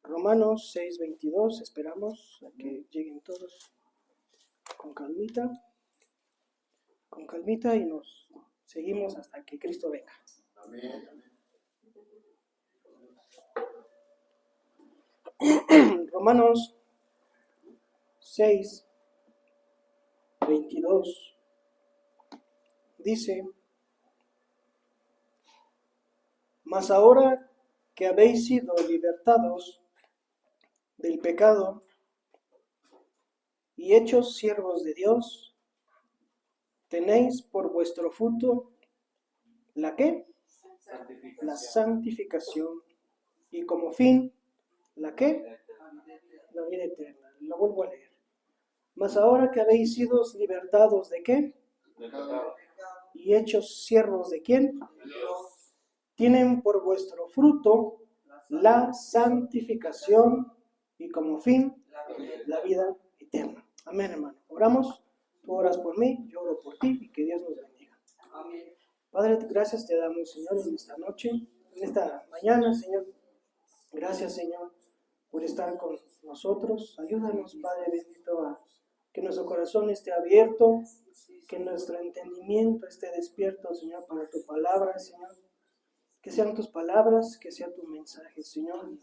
Romanos 6:22, esperamos a que lleguen todos con calmita y nos seguimos hasta que Cristo venga. Amén. Romanos 6:22 dice: Mas ahora que habéis sido libertados del pecado y hechos siervos de Dios, tenéis por vuestro fruto ¿la qué? La santificación, y como fin ¿la qué? La vida eterna. Lo vuelvo a leer. Mas ahora que habéis sido libertados ¿de qué? Y hechos siervos ¿de quién? Tienen por vuestro fruto la santificación y como fin la vida eterna. Amén, hermano. Oramos. Tú oras por mí, yo oro por ti y que Dios nos bendiga. Padre, gracias te damos, Señor, en esta noche, en esta mañana, Señor. Gracias, Señor, por estar con nosotros. Ayúdanos, Padre bendito, a que nuestro corazón esté abierto, que nuestro entendimiento esté despierto, Señor, para tu palabra, Señor. Que sean tus palabras, que sea tu mensaje, Señor.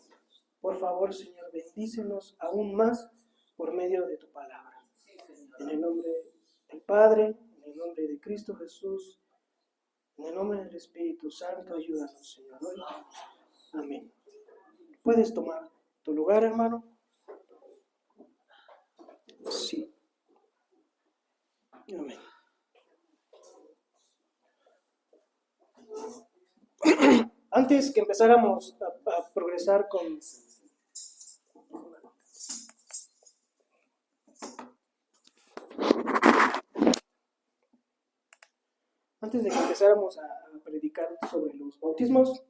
Por favor, Señor, bendícenos aún más por medio de tu palabra. En el nombre del Padre, en el nombre de Cristo Jesús, en el nombre del Espíritu Santo, ayúdanos, Señor. Hoy. Amén. ¿Puedes tomar tu lugar, hermano? Sí. Amén. Antes que empezáramos a progresar con antes de que empezáramos a predicar sobre los bautismos,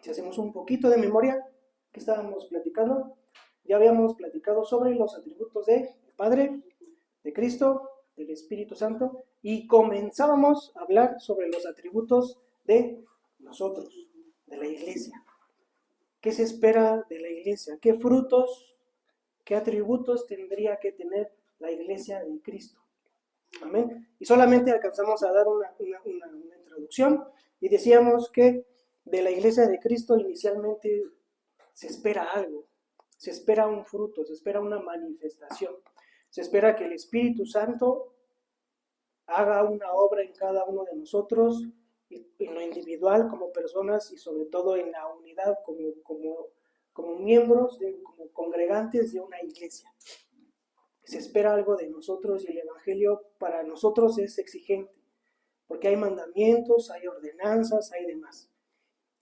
si hacemos un poquito de memoria, ¿qué estábamos platicando? Ya habíamos platicado sobre los atributos del Padre, de Cristo, del Espíritu Santo, y comenzábamos a hablar sobre los atributos de nosotros, de la iglesia. ¿Qué se espera de la iglesia? ¿Qué frutos, qué atributos tendría que tener la iglesia de Cristo? Amén. Y solamente alcanzamos a dar una introducción y decíamos que de la iglesia de Cristo inicialmente se espera algo, se espera un fruto, se espera una manifestación, se espera que el Espíritu Santo haga una obra en cada uno de nosotros, en lo individual como personas y sobre todo en la unidad como miembros, como congregantes de una iglesia. Se espera algo de nosotros y el Evangelio para nosotros es exigente, porque hay mandamientos, hay ordenanzas, hay demás.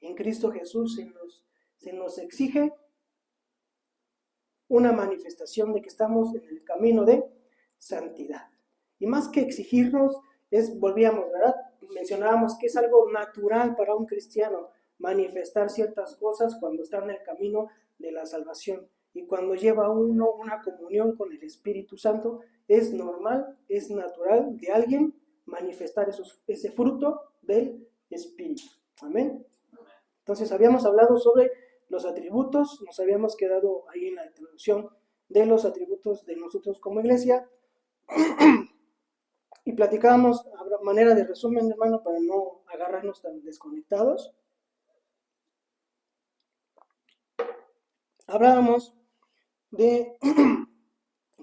En Cristo Jesús se nos exige una manifestación de que estamos en el camino de santidad. Y más que exigirnos, volvíamos, ¿verdad? Mencionábamos que es algo natural para un cristiano manifestar ciertas cosas cuando está en el camino de la salvación. Y cuando lleva uno una comunión con el Espíritu Santo, es normal, es natural de alguien manifestar ese fruto del Espíritu. Amén. Entonces habíamos hablado sobre los atributos, nos habíamos quedado ahí en la introducción de los atributos de nosotros como iglesia. Y platicábamos, a manera de resumen, hermano, para no agarrarnos tan desconectados. Hablábamos de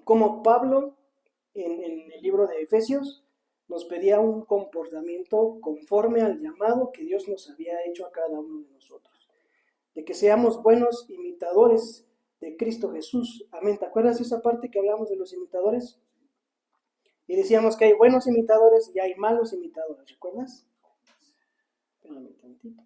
cómo Pablo, en el libro de Efesios, nos pedía un comportamiento conforme al llamado que Dios nos había hecho a cada uno de nosotros. De que seamos buenos imitadores de Cristo Jesús. Amén. ¿Te acuerdas de esa parte que hablamos de los imitadores? Y decíamos que hay buenos imitadores y hay malos imitadores, ¿recuerdas? Espérame tantito.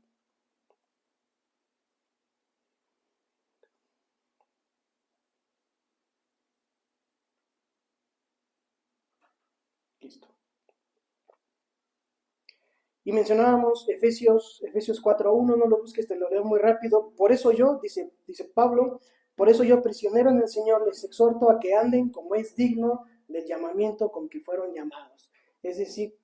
Listo. Y mencionábamos Efesios 4:1, no lo busques, te lo leo muy rápido. Por eso yo, dice Pablo, por eso yo, prisionero en el Señor, les exhorto a que anden como es digno del llamamiento con que fueron llamados. Es decir,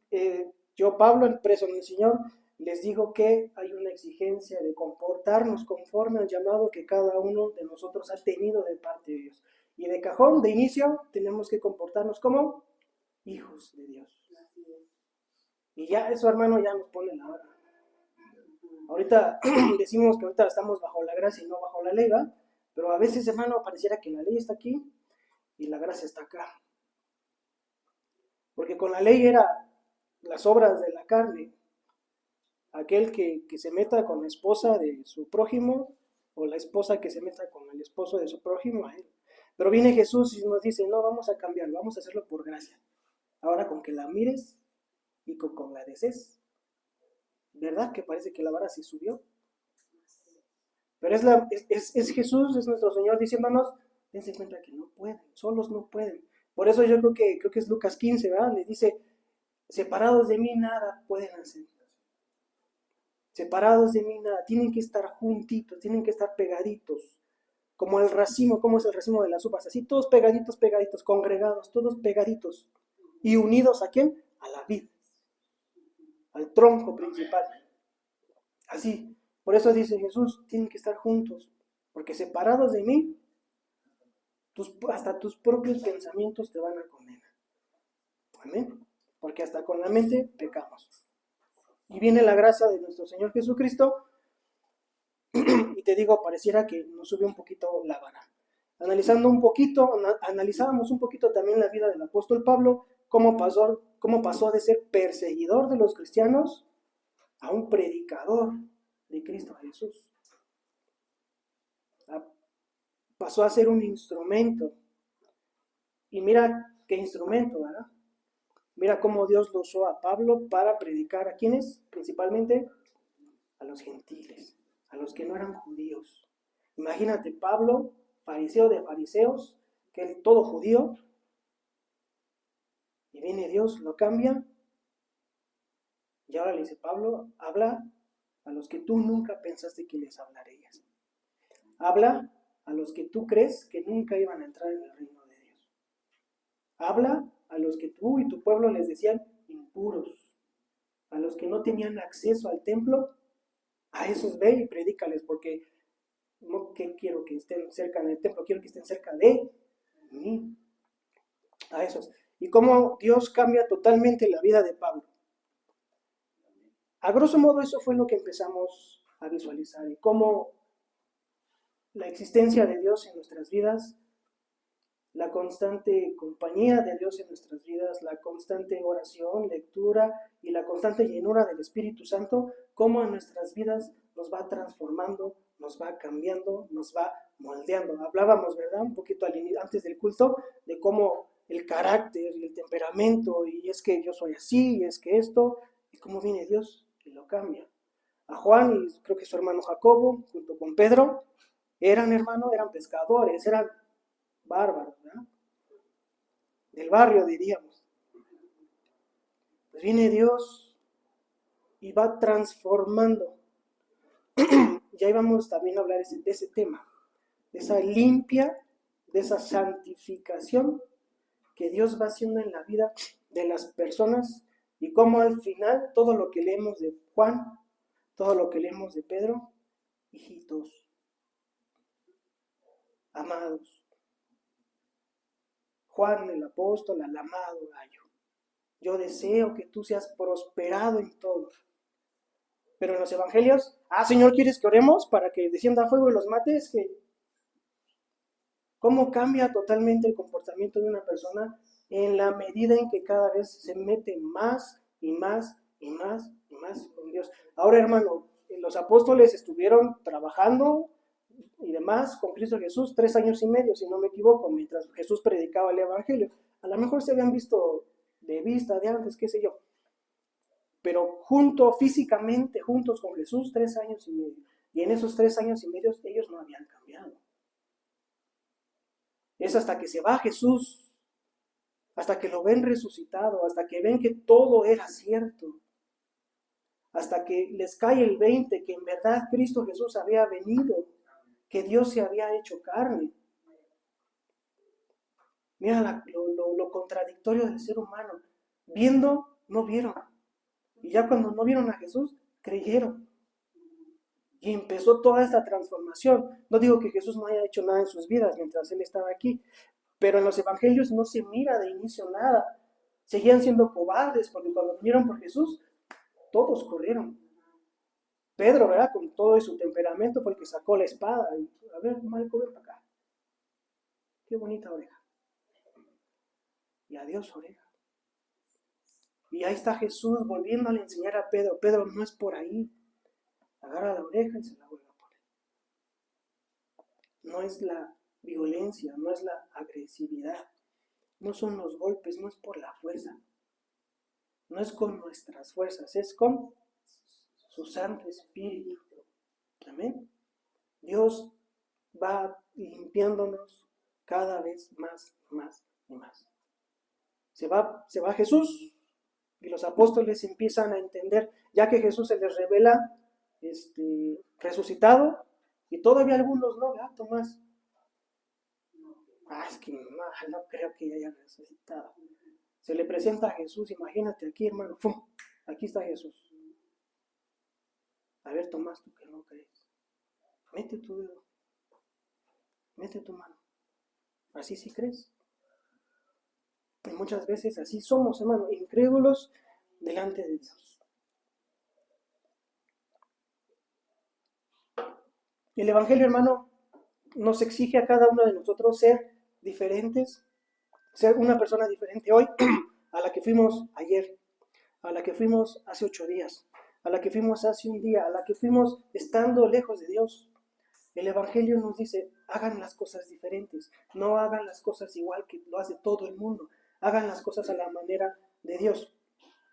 yo, Pablo, preso en el Señor, les digo que hay una exigencia de comportarnos conforme al llamado que cada uno de nosotros ha tenido de parte de Dios. Y de cajón, de inicio, tenemos que comportarnos como hijos de Dios. Y ya eso, hermano, ya nos pone la hora. Ahorita decimos que ahorita estamos bajo la gracia y no bajo la ley, ¿va? Pero a veces, hermano, pareciera que la ley está aquí y la gracia está acá. Porque con la ley era las obras de la carne. Aquel que se meta con la esposa de su prójimo, o la esposa que se meta con el esposo de su prójimo, a él. Pero viene Jesús y nos dice, no, vamos a cambiarlo, vamos a hacerlo por gracia. Ahora con que la mires y con la desees. ¿Verdad que parece que la vara se subió? Pero es Jesús, es nuestro Señor diciéndonos, dense cuenta que no pueden, solos no pueden. Por eso yo creo que es Lucas 15, ¿verdad? Le dice, separados de mí nada pueden hacer. Separados de mí nada, tienen que estar juntitos, tienen que estar pegaditos. Como el racimo, ¿cómo es el racimo de las uvas? Así todos pegaditos, pegaditos, congregados, todos pegaditos. ¿Y unidos a quién? A la vid, al tronco principal. Así, por eso dice Jesús, tienen que estar juntos, porque separados de mí, hasta tus propios pensamientos te van a condenar. Amén. Porque hasta con la mente pecamos. Y viene la gracia de nuestro Señor Jesucristo, y te digo, pareciera que nos sube un poquito la vara. Analizábamos un poquito también la vida del apóstol Pablo, cómo pasó de ser perseguidor de los cristianos a un predicador de Cristo Jesús. Pasó a ser un instrumento. Y mira qué instrumento, ¿verdad? Mira cómo Dios lo usó a Pablo para predicar a quienes, principalmente a los gentiles, a los que no eran judíos. Imagínate, Pablo, fariseo de fariseos, que es todo judío, y viene Dios, lo cambia, y ahora le dice, Pablo, habla a los que tú nunca pensaste que les hablarías. Habla a los que tú crees que nunca iban a entrar en el reino de Dios. Habla a los que tú y tu pueblo les decían impuros, a los que no tenían acceso al templo, a esos ve y predícales, porque no que quiero que estén cerca del templo, quiero que estén cerca de mí, a esos. Y cómo Dios cambia totalmente la vida de Pablo. A grosso modo eso fue lo que empezamos a visualizar, y cómo la existencia de Dios en nuestras vidas, la constante compañía de Dios en nuestras vidas, la constante oración, lectura y la constante llenura del Espíritu Santo, cómo en nuestras vidas nos va transformando, nos va cambiando, nos va moldeando. Hablábamos, ¿verdad? Un poquito antes del culto, de cómo el carácter y el temperamento, y es que yo soy así, y es que esto, y cómo viene Dios y lo cambia. A Juan y creo que su hermano Jacobo, junto con Pedro, eran pescadores, eran bárbaros, ¿verdad? Del barrio, diríamos. Pues viene Dios y va transformando. Y ahí vamos también a hablar de ese tema, de esa limpia, de esa santificación que Dios va haciendo en la vida de las personas, y cómo al final todo lo que leemos de Juan, todo lo que leemos de Pedro, hijitos, amados. Juan el apóstol, al amado gallo. Yo deseo que tú seas prosperado en todo. Pero en los evangelios, Señor, ¿quieres que oremos para que descienda fuego y los mate? Es que, ¿cómo cambia totalmente el comportamiento de una persona en la medida en que cada vez se mete más y más y más y más con Dios? Ahora, hermano, los apóstoles estuvieron trabajando y demás con Cristo Jesús 3 años y medio, si no me equivoco, mientras Jesús predicaba el evangelio. A lo mejor se habían visto de vista de antes, qué sé yo, pero físicamente juntos con Jesús 3 años y medio. Y en esos 3 años y medio ellos no habían cambiado. Es hasta que se va Jesús, hasta que lo ven resucitado, hasta que ven que todo era cierto, hasta que les cae el 20, que en verdad Cristo Jesús había venido, que Dios se había hecho carne. Mira lo contradictorio del ser humano. Viendo, no vieron. Y ya cuando no vieron a Jesús, creyeron. Y empezó toda esta transformación. No digo que Jesús no haya hecho nada en sus vidas mientras Él estaba aquí, pero en los evangelios no se mira de inicio nada. Seguían siendo cobardes, porque cuando vinieron por Jesús, todos corrieron. Pedro, ¿verdad? Con todo su temperamento fue el que sacó la espada. Y, a ver, Marco, ven para acá. Qué bonita oreja. Y adiós, oreja. Y ahí está Jesús volviéndole a enseñar a Pedro. Pedro, no es por ahí. Agarra la oreja y se la vuelve a poner. No es la violencia, no es la agresividad. No son los golpes, no es por la fuerza. No es con nuestras fuerzas, es con su Santo Espíritu. Amén. Dios va limpiándonos cada vez más y más. Se va Jesús y los apóstoles empiezan a entender, ya que Jesús se les revela resucitado, y todavía algunos no, ¿verdad, Tomás? Es que no creo que haya resucitado. Se le presenta a Jesús, imagínate aquí, hermano, ¡fum! Aquí está Jesús. A ver, Tomás, tú que no crees, mete tu dedo, mete tu mano. Así sí crees. Y muchas veces así somos, hermano, incrédulos delante de Dios. El Evangelio, hermano, nos exige a cada uno de nosotros ser diferentes, ser una persona diferente hoy a la que fuimos ayer, a la que fuimos hace 8 días, a la que fuimos hace un día, a la que fuimos estando lejos de Dios. El Evangelio nos dice, hagan las cosas diferentes, no hagan las cosas igual que lo hace todo el mundo, hagan las cosas a la manera de Dios.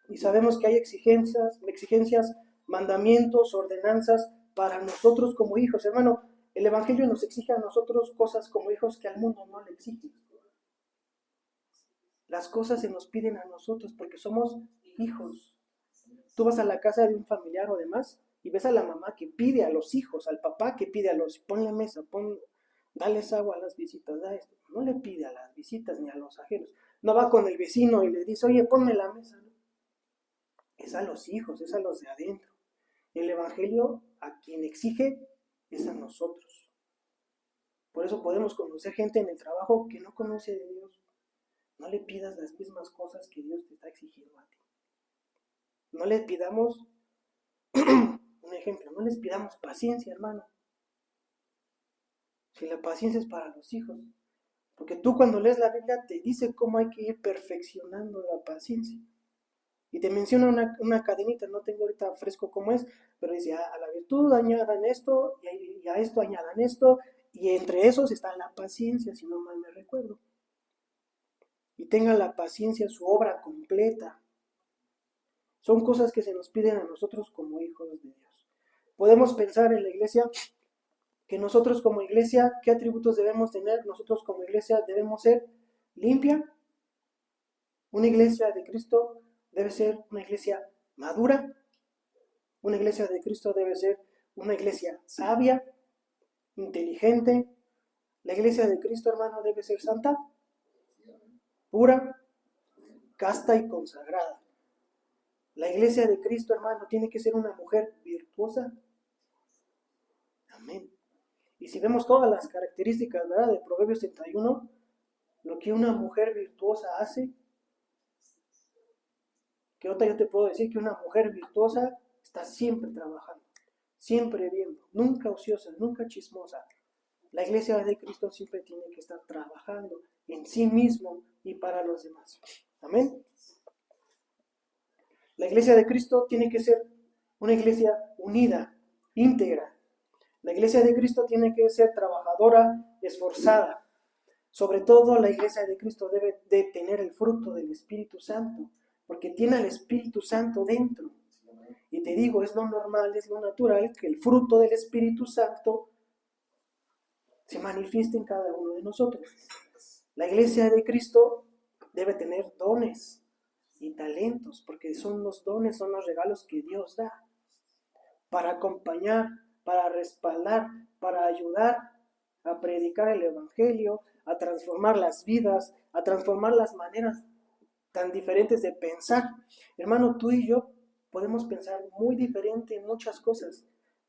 Y sabemos que hay exigencias, mandamientos, ordenanzas para nosotros como hijos. Hermano, el Evangelio nos exige a nosotros cosas como hijos que al mundo no le exigen. Las cosas se nos piden a nosotros porque somos hijos. Tú vas a la casa de un familiar o demás y ves a la mamá que pide a los hijos, al papá que pide a los, pon la mesa, dales agua a las visitas, da esto. No le pide a las visitas ni a los ajenos. No va con el vecino y le dice, oye, ponme la mesa. Es a los hijos, es a los de adentro. El Evangelio a quien exige es a nosotros. Por eso podemos conocer gente en el trabajo que no conoce de Dios. No le pidas las mismas cosas que Dios te está exigiendo a ti. No le pidamos, un ejemplo, no les pidamos paciencia, hermano. Si la paciencia es para los hijos. Porque tú cuando lees la Biblia te dice cómo hay que ir perfeccionando la paciencia. Y te menciona una cadenita, no tengo ahorita fresco cómo es, pero dice, a la virtud añadan esto, y a esto añadan esto, y entre esos está la paciencia, si no mal me recuerdo. Y tengan la paciencia su obra completa. Son cosas que se nos piden a nosotros como hijos de Dios. Podemos pensar en la iglesia, que nosotros como iglesia, ¿qué atributos debemos tener? Nosotros como iglesia debemos ser limpia. Una iglesia de Cristo debe ser una iglesia madura. Una iglesia de Cristo debe ser una iglesia sabia, inteligente. La iglesia de Cristo, hermano, debe ser santa, pura, casta y consagrada. La iglesia de Cristo, hermano, tiene que ser una mujer virtuosa. Amén. Y si vemos todas las características, ¿verdad?, de Proverbios 31, lo que una mujer virtuosa hace, que otra yo te puedo decir que una mujer virtuosa está siempre trabajando, siempre viendo, nunca ociosa, nunca chismosa. La iglesia de Cristo siempre tiene que estar trabajando en sí mismo y para los demás. Amén. La iglesia de Cristo tiene que ser una iglesia unida, íntegra. La iglesia de Cristo tiene que ser trabajadora, esforzada. Sobre todo la iglesia de Cristo debe de tener el fruto del Espíritu Santo, porque tiene al Espíritu Santo dentro. Y te digo, es lo normal, es lo natural que el fruto del Espíritu Santo se manifieste en cada uno de nosotros. La iglesia de Cristo debe tener dones y talentos, porque son los dones, son los regalos que Dios da para acompañar, para respaldar, para ayudar a predicar el Evangelio, a transformar las vidas, a transformar las maneras tan diferentes de pensar. Hermano, tú y yo podemos pensar muy diferente en muchas cosas,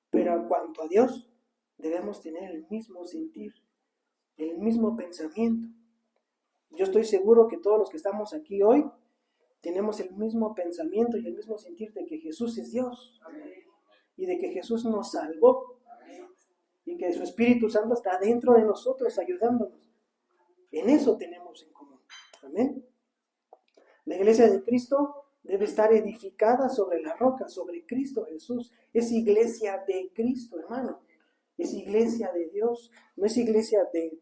pero en cuanto a Dios, debemos tener el mismo sentir, el mismo pensamiento. Yo estoy seguro que todos los que estamos aquí hoy tenemos el mismo pensamiento y el mismo sentir de que Jesús es Dios y de que Jesús nos salvó y que su Espíritu Santo está dentro de nosotros ayudándonos. En eso tenemos en común. Amén. La iglesia de Cristo debe estar edificada sobre la roca, sobre Cristo Jesús. Es iglesia de Cristo, hermano. Es iglesia de Dios. No es iglesia de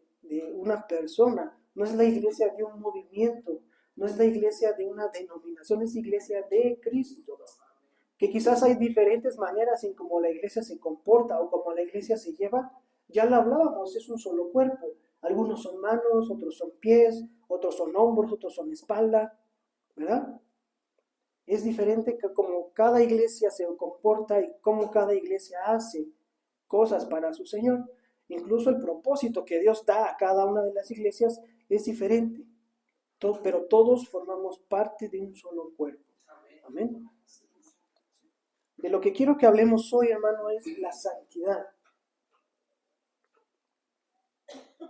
una persona. No es la iglesia de un movimiento. No es la iglesia de una denominación. Es iglesia de Cristo. Que quizás hay diferentes maneras en cómo la iglesia se comporta o cómo la iglesia se lleva. Ya lo hablábamos, es un solo cuerpo. Algunos son manos, otros son pies, otros son hombros, otros son espalda, ¿verdad? Es diferente que como cada iglesia se comporta y cómo cada iglesia hace cosas para su Señor. Incluso el propósito que Dios da a cada una de las iglesias es diferente. Pero todos formamos parte de un solo cuerpo. Amén. De lo que quiero que hablemos hoy, hermano, es la santidad.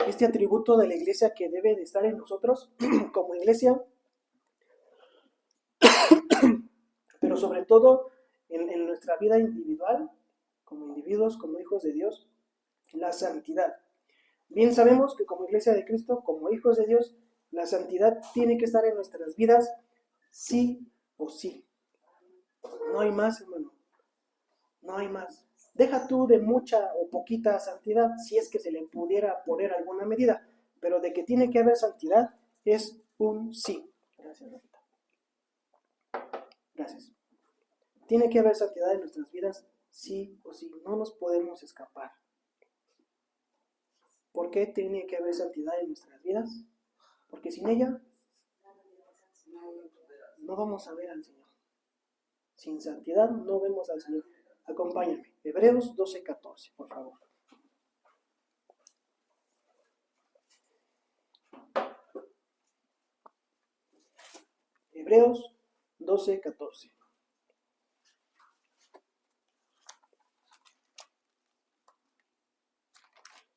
Este atributo de la iglesia que debe de estar en nosotros como iglesia, pero sobre todo en nuestra vida individual, como individuos, como hijos de Dios, la santidad. Bien sabemos que como iglesia de Cristo, como hijos de Dios, la santidad tiene que estar en nuestras vidas sí o sí. No hay más, hermano. No hay más. Deja tú de mucha o poquita santidad, si es que se le pudiera poner alguna medida, pero de que tiene que haber santidad es un sí. Gracias, Rafita. Gracias. Tiene que haber santidad en nuestras vidas sí o sí. No nos podemos escapar. ¿Por qué tiene que haber santidad en nuestras vidas? Porque sin ella no vamos a ver al Señor. Sin santidad no vemos al Señor. Acompáñame. Hebreos 12:14, por favor. Hebreos 12:14.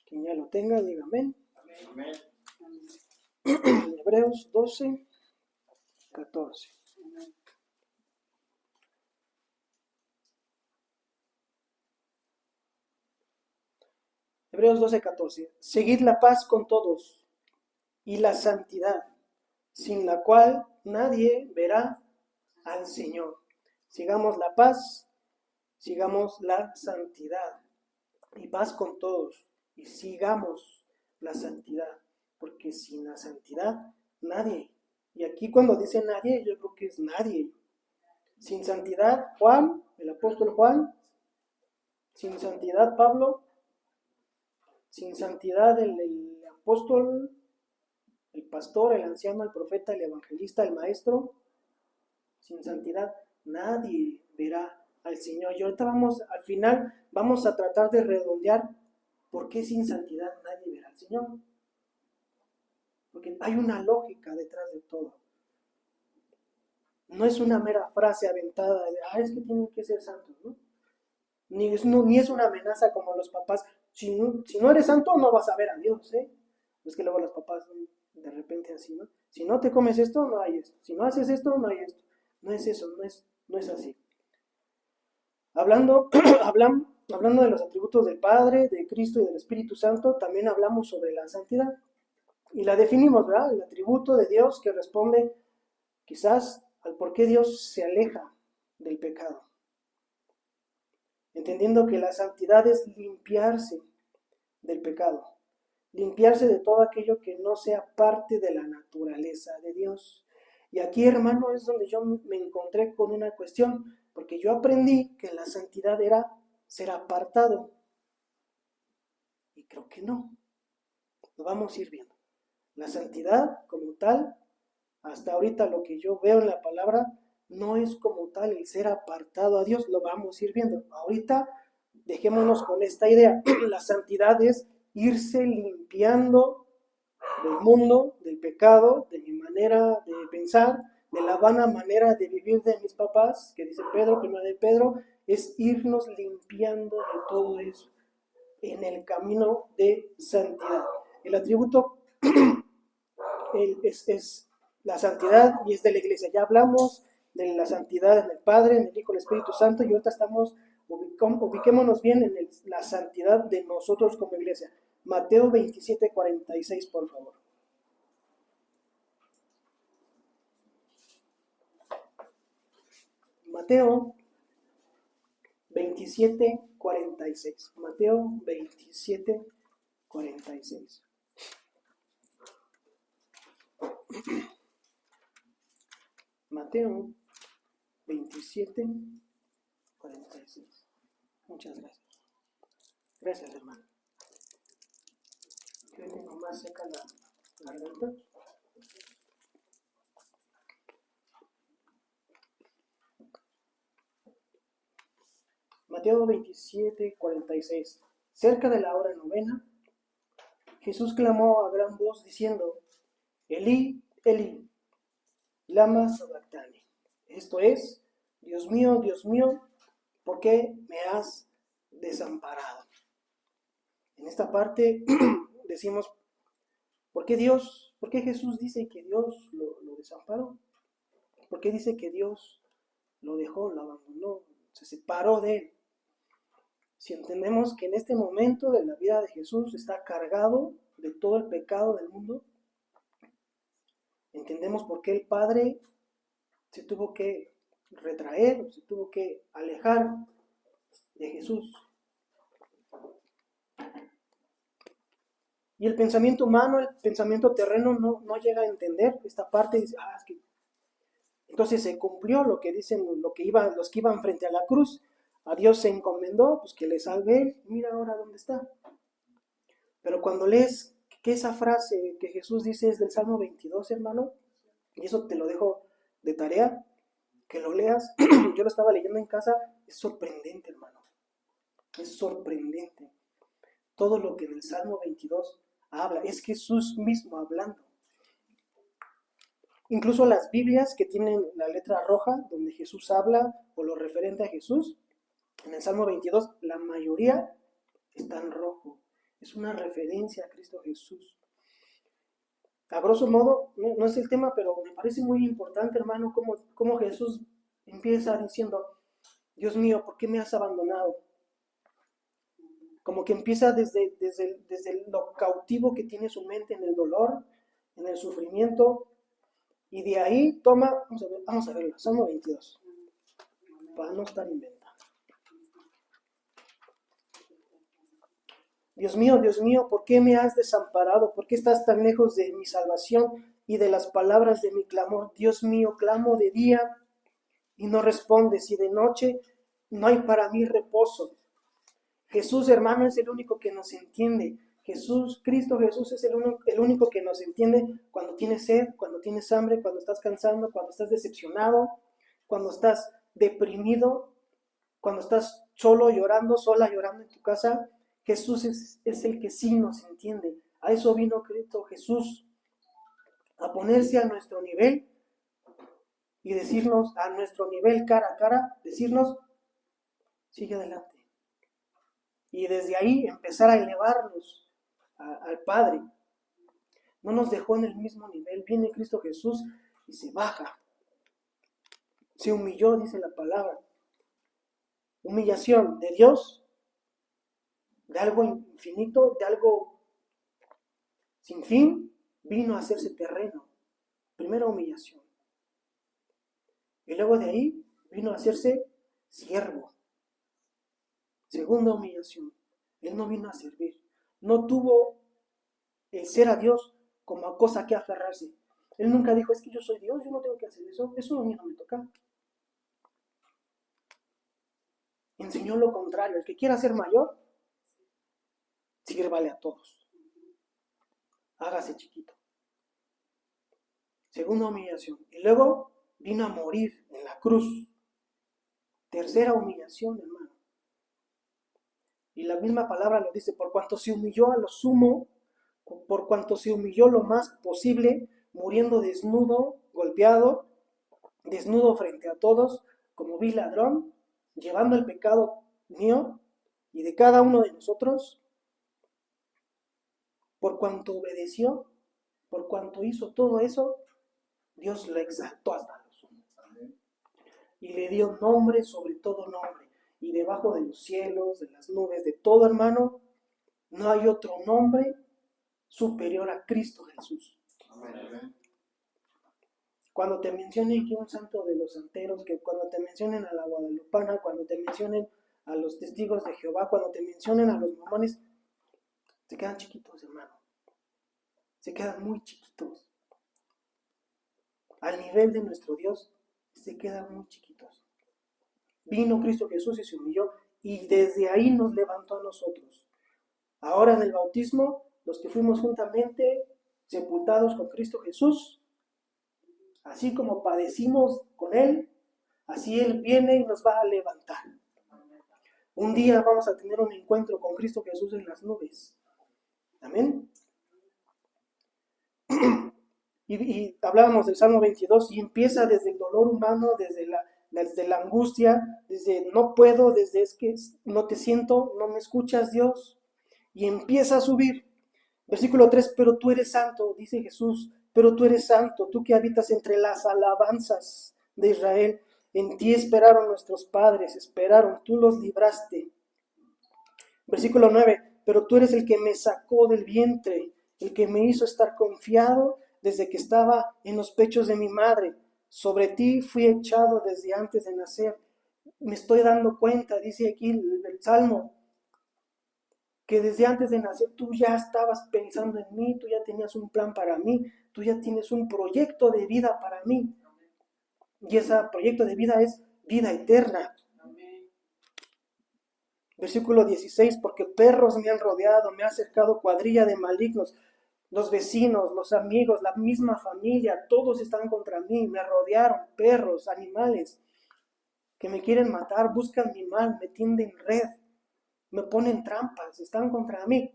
Quien ya lo tenga, diga amén. Amén. Hebreos 12:14. Hebreos 12:14. Seguid la paz con todos y la santidad, sin la cual nadie verá al Señor. Sigamos la paz, sigamos la santidad y paz con todos y sigamos la santidad, porque sin la santidad nadie. Y aquí cuando dice nadie, yo creo que es nadie. Sin santidad, Juan, el apóstol Juan, sin santidad, Pablo, sin santidad, el apóstol, el pastor, el anciano, el profeta, el evangelista, el maestro, sin santidad, nadie verá al Señor. Y ahorita al final, vamos a tratar de redondear por qué sin santidad nadie verá al Señor. Porque hay una lógica detrás de todo. No es una mera frase aventada de, es que tienen que ser santos, ¿no? Ni es una amenaza como los papás. Si no eres santo, no vas a ver a Dios, ¿eh? Es que luego los papás de repente así, ¿no? Si no te comes esto, no hay esto. Si no haces esto, no hay esto. No es eso, no es así. Hablando de los atributos del Padre, de Cristo y del Espíritu Santo, también hablamos sobre la santidad. Y la definimos, ¿verdad? El atributo de Dios que responde quizás al por qué Dios se aleja del pecado. Entendiendo que la santidad es limpiarse del pecado, limpiarse de todo aquello que no sea parte de la naturaleza de Dios. Y aquí, hermano, es donde yo me encontré con una cuestión, porque yo aprendí que la santidad era ser apartado. Y creo que no. Lo vamos a ir viendo. La santidad como tal, hasta ahorita lo que yo veo en la palabra, no es como tal el ser apartado a Dios, lo vamos a ir viendo. Ahorita dejémonos con esta idea. La santidad es irse limpiando del mundo, del pecado, de mi manera de pensar, de la vana manera de vivir de mis papás, que dice Pedro, primero de Pedro, es irnos limpiando de todo eso en el camino de santidad. El atributo es la santidad y es de la iglesia. Ya hablamos de la santidad en el Padre, en el Hijo, en el Espíritu Santo, y ahorita ubiquémonos bien en la santidad de nosotros como iglesia. Mateo 27:46, por favor. Mateo 27:46. Mateo 27:46. Mateo 27:46. Muchas gracias. Gracias, hermano. Yo tengo más seca la garganta. Mateo 27:46. Cerca de la hora novena, Jesús clamó a gran voz diciendo: Elí, Elí, lama sabactani. Esto es: Dios mío, ¿por qué me has desamparado? En esta parte decimos, ¿por qué Jesús dice que Dios lo desamparó? ¿Por qué dice que Dios lo dejó, lo abandonó, se separó de él? Si entendemos que en este momento de la vida de Jesús está cargado de todo el pecado del mundo, entendemos por qué el Padre se tuvo que retraer, se tuvo que alejar de Jesús. Y el pensamiento humano, el pensamiento terreno no llega a entender esta parte y dice, es que... Entonces se cumplió lo que dicen los que iban frente a la cruz. A Dios se encomendó, pues que le salve él, mira ahora dónde está. Pero cuando lees que esa frase que Jesús dice es del Salmo 22, hermano, y eso te lo dejo de tarea, que lo leas, yo lo estaba leyendo en casa, es sorprendente, hermano, es sorprendente. Todo lo que en el Salmo 22 habla, es Jesús mismo hablando. Incluso las Biblias que tienen la letra roja, donde Jesús habla, o lo referente a Jesús, en el Salmo 22, la mayoría está en rojo. Es una referencia a Cristo Jesús. A grosso modo, no es el tema, pero me parece muy importante, hermano, cómo Jesús empieza diciendo, Dios mío, ¿por qué me has abandonado? Como que empieza desde lo cautivo que tiene su mente en el dolor, en el sufrimiento, y de ahí toma, vamos a verlo, Salmo 22, para no estar inventando. Dios mío, ¿por qué me has desamparado? ¿Por qué estás tan lejos de mi salvación y de las palabras de mi clamor? Dios mío, clamo de día y no respondes, y de noche no hay para mí reposo. Jesús, hermano, es el único que nos entiende. Cristo Jesús es el único que nos entiende cuando tienes sed, cuando tienes hambre, cuando estás cansado, cuando estás decepcionado, cuando estás deprimido, cuando estás sola llorando en tu casa. Jesús es el que sí nos entiende. A eso vino Cristo Jesús, a ponerse a nuestro nivel y decirnos, a nuestro nivel cara a cara, decirnos, sigue adelante. Y desde ahí empezar a elevarnos al Padre. No nos dejó en el mismo nivel. Viene Cristo Jesús y se baja. Se humilló, dice la palabra. Humillación de Dios, de algo infinito, de algo sin fin, vino a hacerse terreno. Primera humillación. Y luego de ahí vino a hacerse siervo. Segunda humillación. Él no vino a servir. No tuvo el ser a Dios como a cosa que aferrarse. Él nunca dijo, es que yo soy Dios, yo no tengo que hacer eso. Eso a mí no me toca. Enseñó lo contrario. El que quiera ser mayor, sírvale a todos. Hágase chiquito. Segunda humillación. Y luego vino a morir en la cruz. Tercera humillación, hermano. Y la misma palabra lo dice, por cuanto se humilló a lo sumo, por cuanto se humilló lo más posible, muriendo desnudo, golpeado, desnudo frente a todos, como vil ladrón, llevando el pecado mío y de cada uno de nosotros, por cuanto obedeció, por cuanto hizo todo eso, Dios lo exaltó hasta lo sumo. Y le dio nombre sobre todo nombre. Y debajo de los cielos, de las nubes, de todo hermano, no hay otro nombre superior a Cristo Jesús. Amén. Cuando te mencionen que un santo de los santeros, que cuando te mencionen a la guadalupana, cuando te mencionen a los testigos de Jehová, cuando te mencionen a los mormones, se quedan chiquitos, hermano. Se quedan muy chiquitos. Al nivel de nuestro Dios, se quedan muy chiquitos. Vino Cristo Jesús y se humilló, y desde ahí nos levantó a nosotros. Ahora en el bautismo, los que fuimos juntamente sepultados con Cristo Jesús, así como padecimos con Él, así Él viene y nos va a levantar. Un día vamos a tener un encuentro con Cristo Jesús en las nubes. Amén. Y hablábamos del Salmo 22 y empieza desde el dolor humano, desde la angustia, desde no puedo, desde es que no te siento, no me escuchas, Dios. Y empieza a subir. Versículo 3, pero tú eres santo, dice Jesús, pero tú eres santo, tú que habitas entre las alabanzas de Israel. En ti esperaron nuestros padres, esperaron, tú los libraste. Versículo 9, pero tú eres el que me sacó del vientre, el que me hizo estar confiado desde que estaba en los pechos de mi madre. Sobre ti fui echado desde antes de nacer. Me estoy dando cuenta, dice aquí el Salmo, que desde antes de nacer tú ya estabas pensando en mí, tú ya tenías un plan para mí, tú ya tienes un proyecto de vida para mí. Y ese proyecto de vida es vida eterna. Versículo 16, porque perros me han rodeado, me ha acercado cuadrilla de malignos, los vecinos, los amigos, la misma familia, todos están contra mí, me rodearon, perros, animales, que me quieren matar, buscan mi mal, me tienden red, me ponen trampas, están contra mí.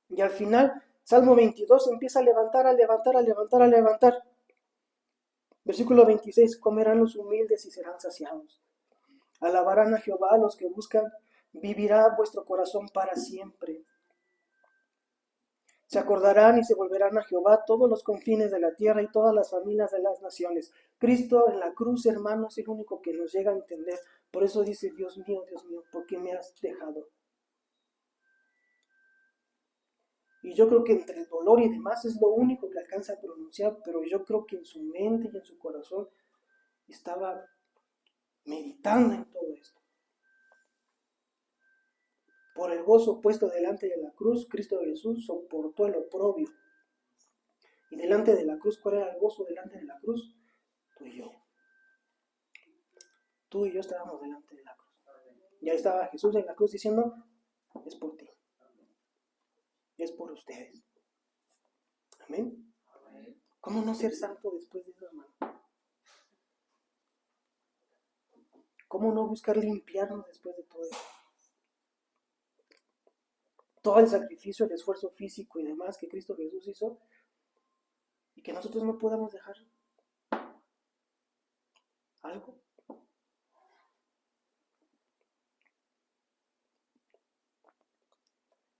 Y al final, Salmo 22 empieza a levantar, a levantar, a levantar, a levantar. Versículo 26, comerán los humildes y serán saciados. Alabarán a Jehová los que buscan, vivirá vuestro corazón para siempre. Se acordarán y se volverán a Jehová todos los confines de la tierra y todas las familias de las naciones. Cristo en la cruz, hermano, es el único que nos llega a entender. Por eso dice, Dios mío, ¿por qué me has dejado? Y yo creo que entre el dolor y demás es lo único que alcanza a pronunciar, pero yo creo que en su mente y en su corazón estaba meditando en todo esto. Por el gozo puesto delante de la cruz, Cristo Jesús soportó el oprobio. Y delante de la cruz, ¿cuál era el gozo delante de la cruz? Tú y yo. Tú y yo estábamos delante de la cruz. Y ahí estaba Jesús en la cruz diciendo, es por ti. Es por ustedes. Amén. ¿Cómo no ser santo después de eso, hermano? ¿Cómo no buscar limpiarnos después de todo eso? Todo el sacrificio, el esfuerzo físico y demás que Cristo Jesús hizo, y que nosotros no podamos dejar algo.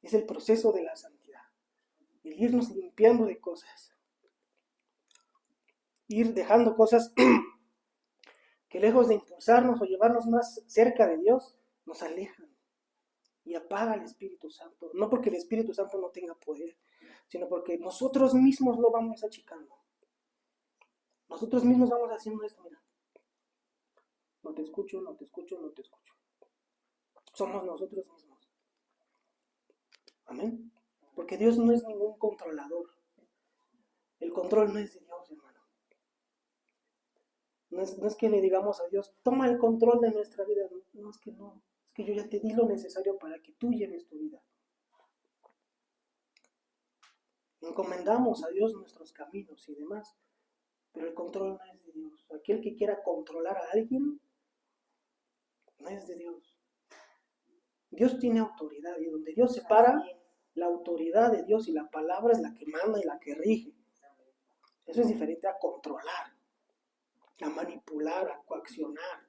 Es el proceso de la santidad, el irnos limpiando de cosas, ir dejando cosas que lejos de impulsarnos o llevarnos más cerca de Dios, nos alejan y apaga el Espíritu Santo. No porque el Espíritu Santo no tenga poder, sino porque nosotros mismos lo vamos achicando. Nosotros mismos vamos haciendo esto, mira. No te escucho, no te escucho, no te escucho. Somos nosotros mismos. Amén. Porque Dios no es ningún controlador. El control no es de Dios, hermano. No es que le digamos a Dios, toma el control de nuestra vida. No, es que no. Es que yo ya te di lo necesario para que tú lleves tu vida. Encomendamos a Dios nuestros caminos y demás. Pero el control no es de Dios. Aquel que quiera controlar a alguien, no es de Dios. Dios tiene autoridad. Y donde Dios se para, la autoridad de Dios y la palabra es la que manda y la que rige. Eso es diferente a controlar. a manipular, a coaccionar.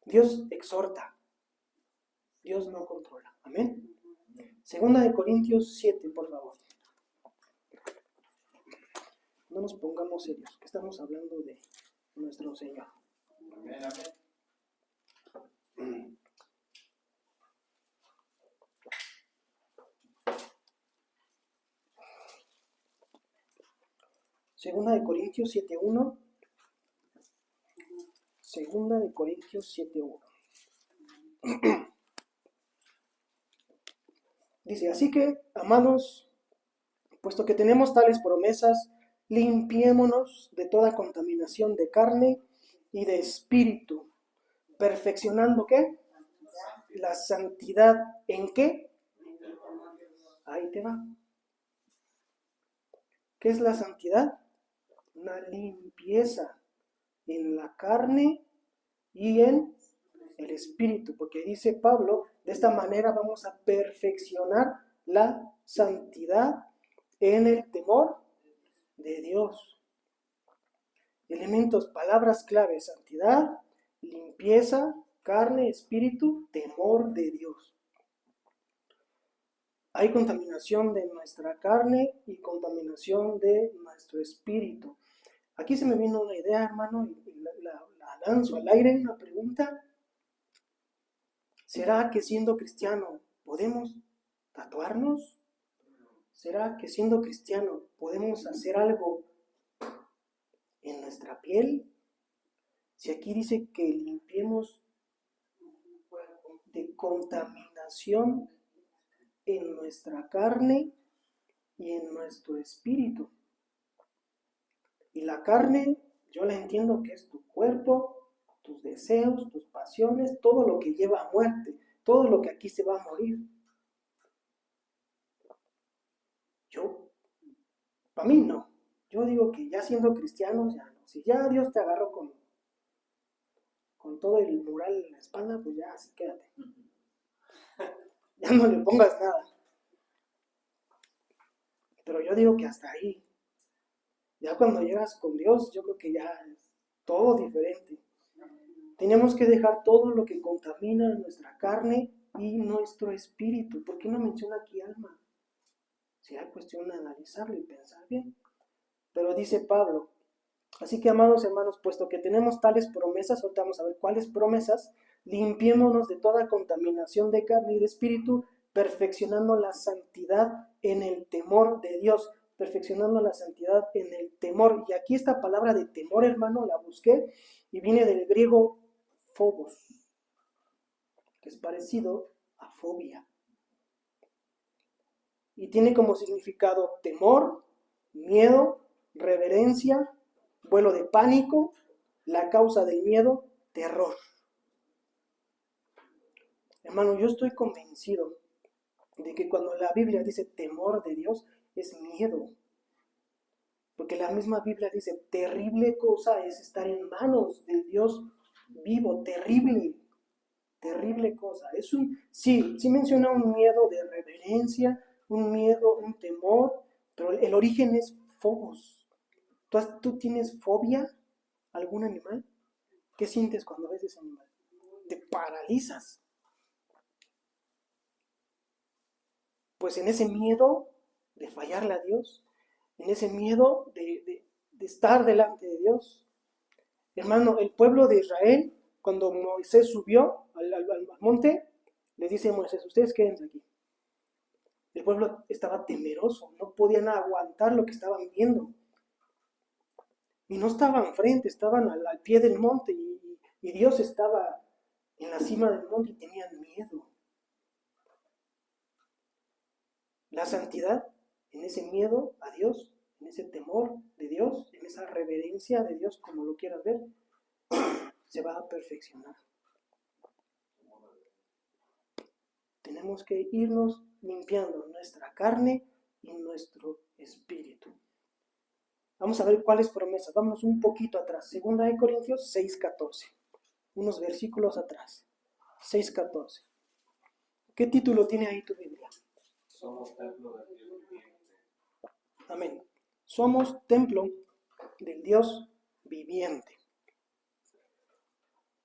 Dios exhorta, Dios no controla. Amén. Segunda de Corintios 7, por favor. No nos pongamos serios, que estamos hablando de nuestro Señor. Amén, amén. Segunda de Corintios 7:1. Segunda de Corintios 7:1. Dice, así que, amados, puesto que tenemos tales promesas, limpiémonos de toda contaminación de carne y de espíritu, perfeccionando ¿qué? La santidad. ¿En qué? Ahí te va. ¿Qué es la santidad? Una limpieza en la carne y en el espíritu, porque dice Pablo, de esta manera vamos a perfeccionar la santidad en el temor de Dios. Elementos, palabras clave: santidad, limpieza, carne, espíritu, temor de Dios. Hay contaminación de nuestra carne y contaminación de nuestro espíritu. Aquí se me vino una idea, hermano, y la lanzo al aire, una pregunta. ¿Será que siendo cristiano podemos tatuarnos? ¿Será que siendo cristiano podemos hacer algo en nuestra piel? Si aquí dice que limpiemos de contaminación en nuestra carne y en nuestro espíritu. Y la carne, yo la entiendo que es tu cuerpo, tus deseos, tus pasiones, todo lo que lleva a muerte, todo lo que aquí se va a morir. Para mí no. Yo digo que ya siendo cristianos, ya no. Si ya Dios te agarró con todo el mural en la espalda, pues ya, así quédate. Ya no le pongas nada. Pero yo digo que hasta ahí. Ya cuando llegas con Dios, yo creo que ya es todo diferente. Tenemos que dejar todo lo que contamina nuestra carne y nuestro espíritu. ¿Por qué no menciona aquí alma? Será cuestión de analizarlo y pensar bien. Pero dice Pablo, así que, amados hermanos, puesto que tenemos tales promesas, ahorita vamos a ver cuáles promesas, limpiémonos de toda contaminación de carne y de espíritu, perfeccionando la santidad en el temor de Dios. Perfeccionando la santidad en el temor. Y aquí esta palabra de temor, hermano, la busqué y viene del griego phobos, que es parecido a fobia. Y tiene como significado temor, miedo, reverencia, vuelo de pánico, la causa del miedo, terror. Hermano, yo estoy convencido de que cuando la Biblia dice temor de Dios, es miedo. Porque la misma Biblia dice, terrible cosa es estar en manos del Dios vivo, terrible, terrible cosa. Sí menciona un miedo de reverencia, un miedo, un temor, pero el origen es phobos. ¿Tú tienes fobia a algún animal? ¿Qué sientes cuando ves ese animal? Te paralizas. Pues en ese miedo de fallarle a Dios, en ese miedo de estar delante de Dios. Hermano, el pueblo de Israel, cuando Moisés subió al monte, le dice a Moisés, ustedes quédense aquí. El pueblo estaba temeroso, no podían aguantar lo que estaban viendo. Y no estaban frente, estaban al pie del monte y Dios estaba en la cima del monte y tenían miedo. La santidad en ese miedo a Dios, en ese temor de Dios, en esa reverencia de Dios, como lo quieras ver, se va a perfeccionar. Tenemos que irnos limpiando nuestra carne y nuestro espíritu. Vamos a ver cuáles promesas. Vamos un poquito atrás. Segunda de Corintios 6:14. Unos versículos atrás. 6:14. ¿Qué título tiene ahí tu Biblia? Somos templo del Dios viviente. Amén. Somos templo del Dios viviente.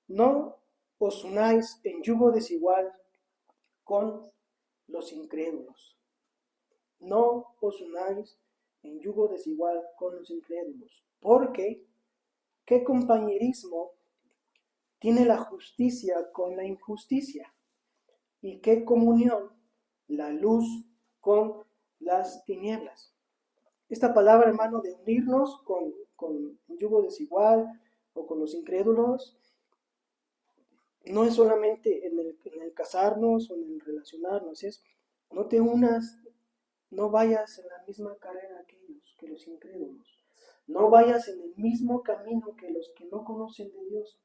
No os unáis en yugo desigual con los incrédulos. No os unáis en yugo desigual con los incrédulos. Porque, ¿qué compañerismo tiene la justicia con la injusticia? ¿Y qué comunión la luz con las tinieblas? Esta palabra, hermano, de unirnos con un yugo desigual o con los incrédulos, no es solamente en el casarnos o en el relacionarnos, es no te unas, no vayas en la misma carrera que los incrédulos, no vayas en el mismo camino que los que no conocen de Dios.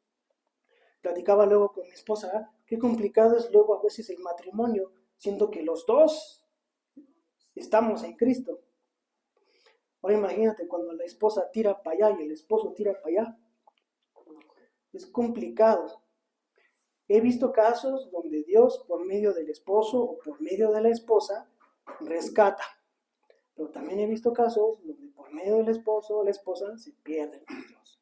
Platicaba luego con mi esposa, qué complicado es luego a veces el matrimonio, siendo que los dos estamos en Cristo. Ahora imagínate cuando la esposa tira para allá y el esposo tira para allá. Es complicado. He visto casos donde Dios, por medio del esposo o por medio de la esposa, rescata. Pero también he visto casos donde por medio del esposo o la esposa se pierden los Dios.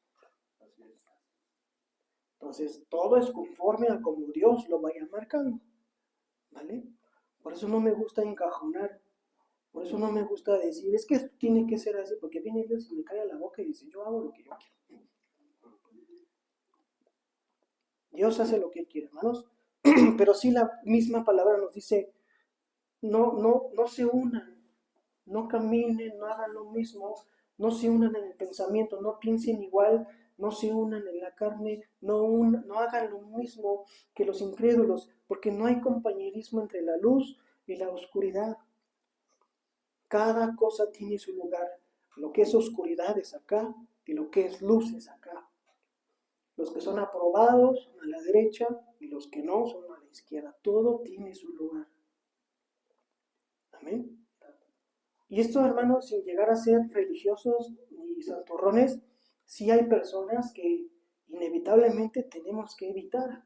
Entonces, todo es conforme a como Dios lo vaya marcando. ¿Vale? Por eso no me gusta encajonar. Por eso no me gusta decir, es que esto tiene que ser así, porque viene Dios y me cae a la boca y dice, yo hago lo que yo quiero. Dios hace lo que Él quiere, hermanos. Pero sí la misma palabra nos dice, no se unan, no caminen, no hagan lo mismo, no se unan en el pensamiento, no piensen igual, no se unan en la carne, no hagan lo mismo que los incrédulos, porque no hay compañerismo entre la luz y la oscuridad. Cada cosa tiene su lugar. Lo que es oscuridad es acá y lo que es luz es acá. Los que son aprobados son a la derecha y los que no son a la izquierda. Todo tiene su lugar. Amén. Y esto, hermanos, sin llegar a ser religiosos ni santurrones, sí hay personas que inevitablemente tenemos que evitar.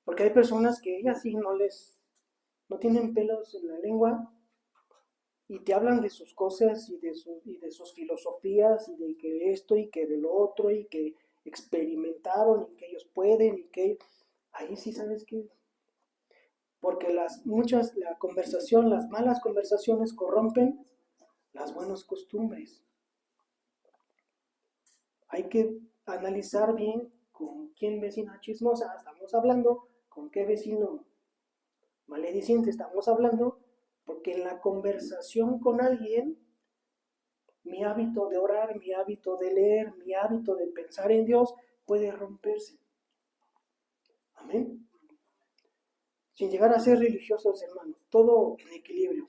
Porque hay personas que ellas sí no tienen pelos en la lengua y te hablan de sus cosas y de sus filosofías y de que esto y que de lo otro y que experimentaron y que ellos pueden y que ahí sí sabes que porque las malas conversaciones corrompen las buenas costumbres. Hay que analizar bien con quién vecina chismosa estamos hablando, con qué vecino malediciente estamos hablando, porque en la conversación con alguien, mi hábito de orar, mi hábito de leer, mi hábito de pensar en Dios puede romperse. Amén. Sin llegar a ser religiosos, hermanos, todo en equilibrio,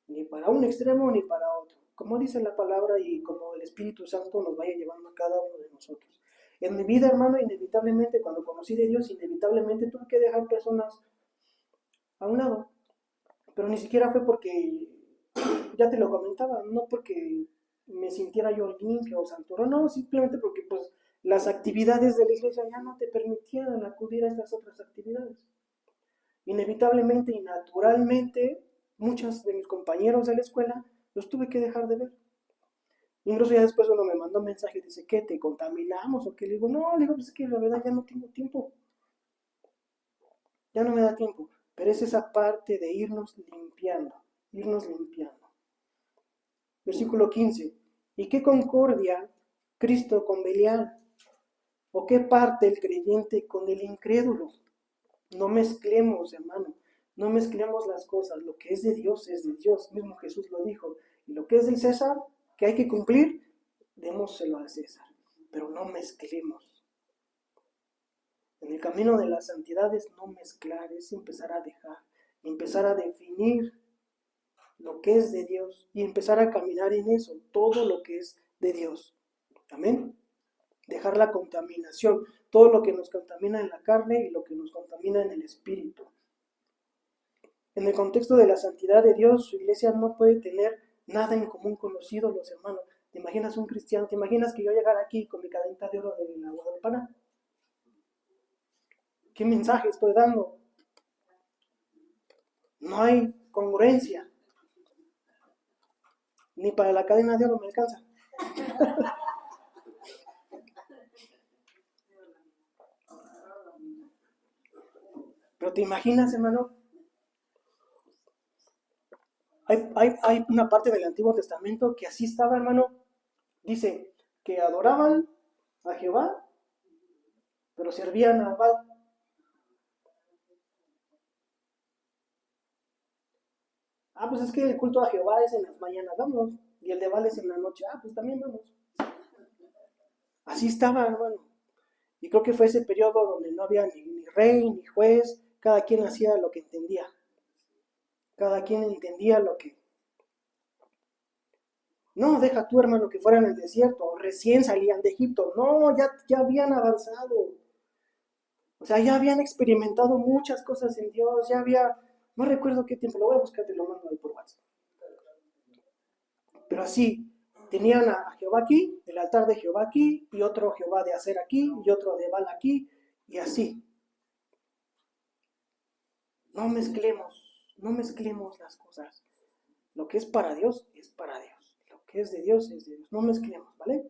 ni para un extremo ni para otro, como dice la palabra y como el Espíritu Santo nos vaya llevando a cada uno de nosotros. En mi vida, hermano, inevitablemente, cuando conocí de Dios, inevitablemente tuve que dejar personas a un lado, pero ni siquiera fue porque, ya te lo comentaba, no porque me sintiera yo limpio o santurrón, no, simplemente porque pues las actividades de la iglesia ya no te permitían acudir a estas otras actividades. Inevitablemente y naturalmente, muchos de mis compañeros de la escuela los tuve que dejar de ver. Incluso ya después uno me mandó un mensaje y dice, ¿qué? ¿Te contaminamos? O qué le digo, no, le digo, pues es que la verdad ya no tengo tiempo. Ya no me da tiempo. Pero es esa parte de irnos limpiando, irnos limpiando. Versículo 15. ¿Y qué concordia Cristo con Belial? ¿O qué parte el creyente con el incrédulo? No mezclemos, hermano, no mezclemos las cosas. Lo que es de Dios, mismo Jesús lo dijo. Y lo que es del César, que hay que cumplir, démoselo al César. Pero no mezclemos. En el camino de la santidad es no mezclar, es empezar a dejar, empezar a definir lo que es de Dios y empezar a caminar en eso, todo lo que es de Dios. Amén. Dejar la contaminación, todo lo que nos contamina en la carne y lo que nos contamina en el espíritu. En el contexto de la santidad de Dios, su iglesia no puede tener nada en común con los ídolos, hermano. ¿Te imaginas un cristiano? ¿Te imaginas que yo llegara aquí con mi cadenita de oro de la Guadalupana? ¿Qué mensaje estoy dando? No hay congruencia. Ni para la cadena de oro me alcanza. Pero te imaginas, hermano, hay una parte del Antiguo Testamento que así estaba, hermano. Dice que adoraban a Jehová, pero servían a Baal. Ah, pues es que el culto a Jehová es en las mañanas, vamos. Y el de Baal es en la noche. Ah, pues también vamos. Así estaba, hermano. Y creo que fue ese periodo donde no había ni rey, ni juez. Cada quien hacía lo que entendía. Cada quien entendía lo que... No, deja tú, hermano, que fueran en el desierto. Recién salían de Egipto. No, ya habían avanzado. O sea, ya habían experimentado muchas cosas en Dios. Ya había... No recuerdo qué tiempo. Lo voy a buscar, te lo mando ahí por WhatsApp. Pero así, tenían a Jehová aquí, el altar de Jehová aquí, y otro Jehová de Aser aquí, y otro de Baal aquí, y así. No mezclemos las cosas. Lo que es para Dios es para Dios. Lo que es de Dios es de Dios. No mezclemos, ¿vale?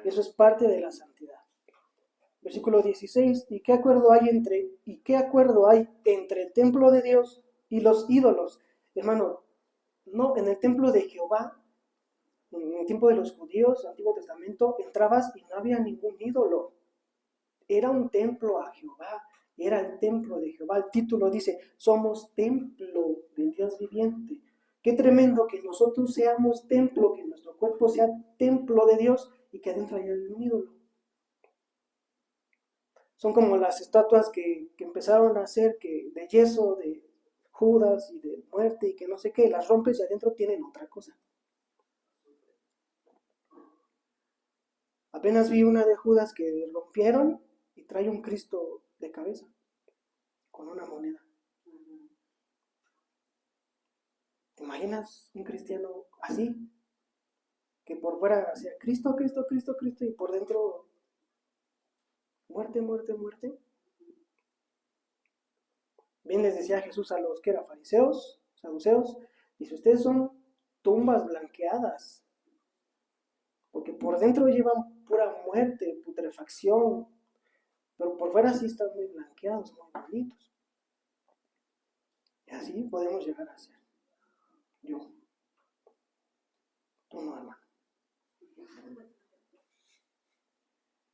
Eso es parte de la santidad. Versículo 16, ¿y qué acuerdo hay entre el templo de Dios y los ídolos? Hermano, no, en el templo de Jehová, en el tiempo de los judíos, Antiguo Testamento, entrabas y no había ningún ídolo. Era un templo a Jehová, era el templo de Jehová. El título dice, somos templo del Dios viviente. Qué tremendo que nosotros seamos templo, que nuestro cuerpo sea templo de Dios y que adentro haya un ídolo. Son como las estatuas que empezaron a hacer de yeso, de Judas y de muerte y que no sé qué, las rompes y adentro tienen otra cosa. Apenas vi una de Judas que rompieron y trae un Cristo de cabeza con una moneda. ¿Te imaginas un cristiano así? Que por fuera sea Cristo, Cristo, Cristo, Cristo y por dentro muerte, muerte, muerte. Bien les decía Jesús a los que eran fariseos, saduceos, dice, ustedes son tumbas blanqueadas, porque por dentro llevan pura muerte, putrefacción, pero por fuera sí están muy blanqueados, muy bonitos. Y así podemos llegar a ser. Yo. Tú no, hermano.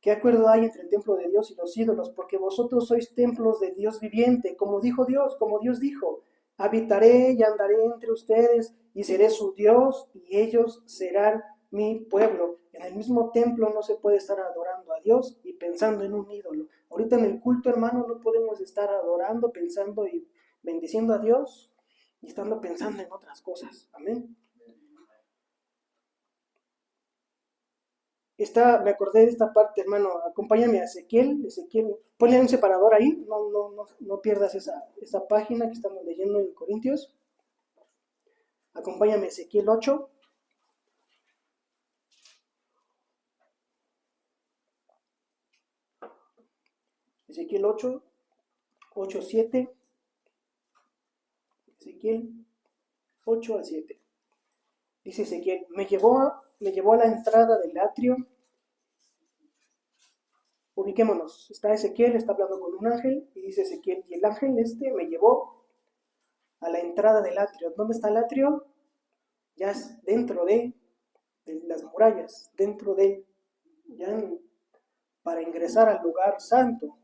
¿Qué acuerdo hay entre el templo de Dios y los ídolos? Porque vosotros sois templos de Dios viviente, como dijo Dios, como Dios dijo. Habitaré y andaré entre ustedes y seré su Dios y ellos serán mi pueblo. En el mismo templo no se puede estar adorando a Dios y pensando en un ídolo. Ahorita en el culto, hermano, no podemos estar adorando, pensando y bendiciendo a Dios y estando pensando en otras cosas. Amén. Me acordé de esta parte, hermano. Acompáñame a Ezequiel. Ponle un separador ahí. No pierdas esa página que estamos leyendo en Corintios. Acompáñame a Ezequiel 8. Ezequiel 8, 8, 7. Ezequiel 8 al 7. Dice Ezequiel, me llevó a la entrada del atrio. Ubiquémonos. Está Ezequiel, está hablando con un ángel. Y dice Ezequiel, y el ángel me llevó a la entrada del atrio. ¿Dónde está el atrio? Ya es dentro de las murallas, para ingresar al lugar santo,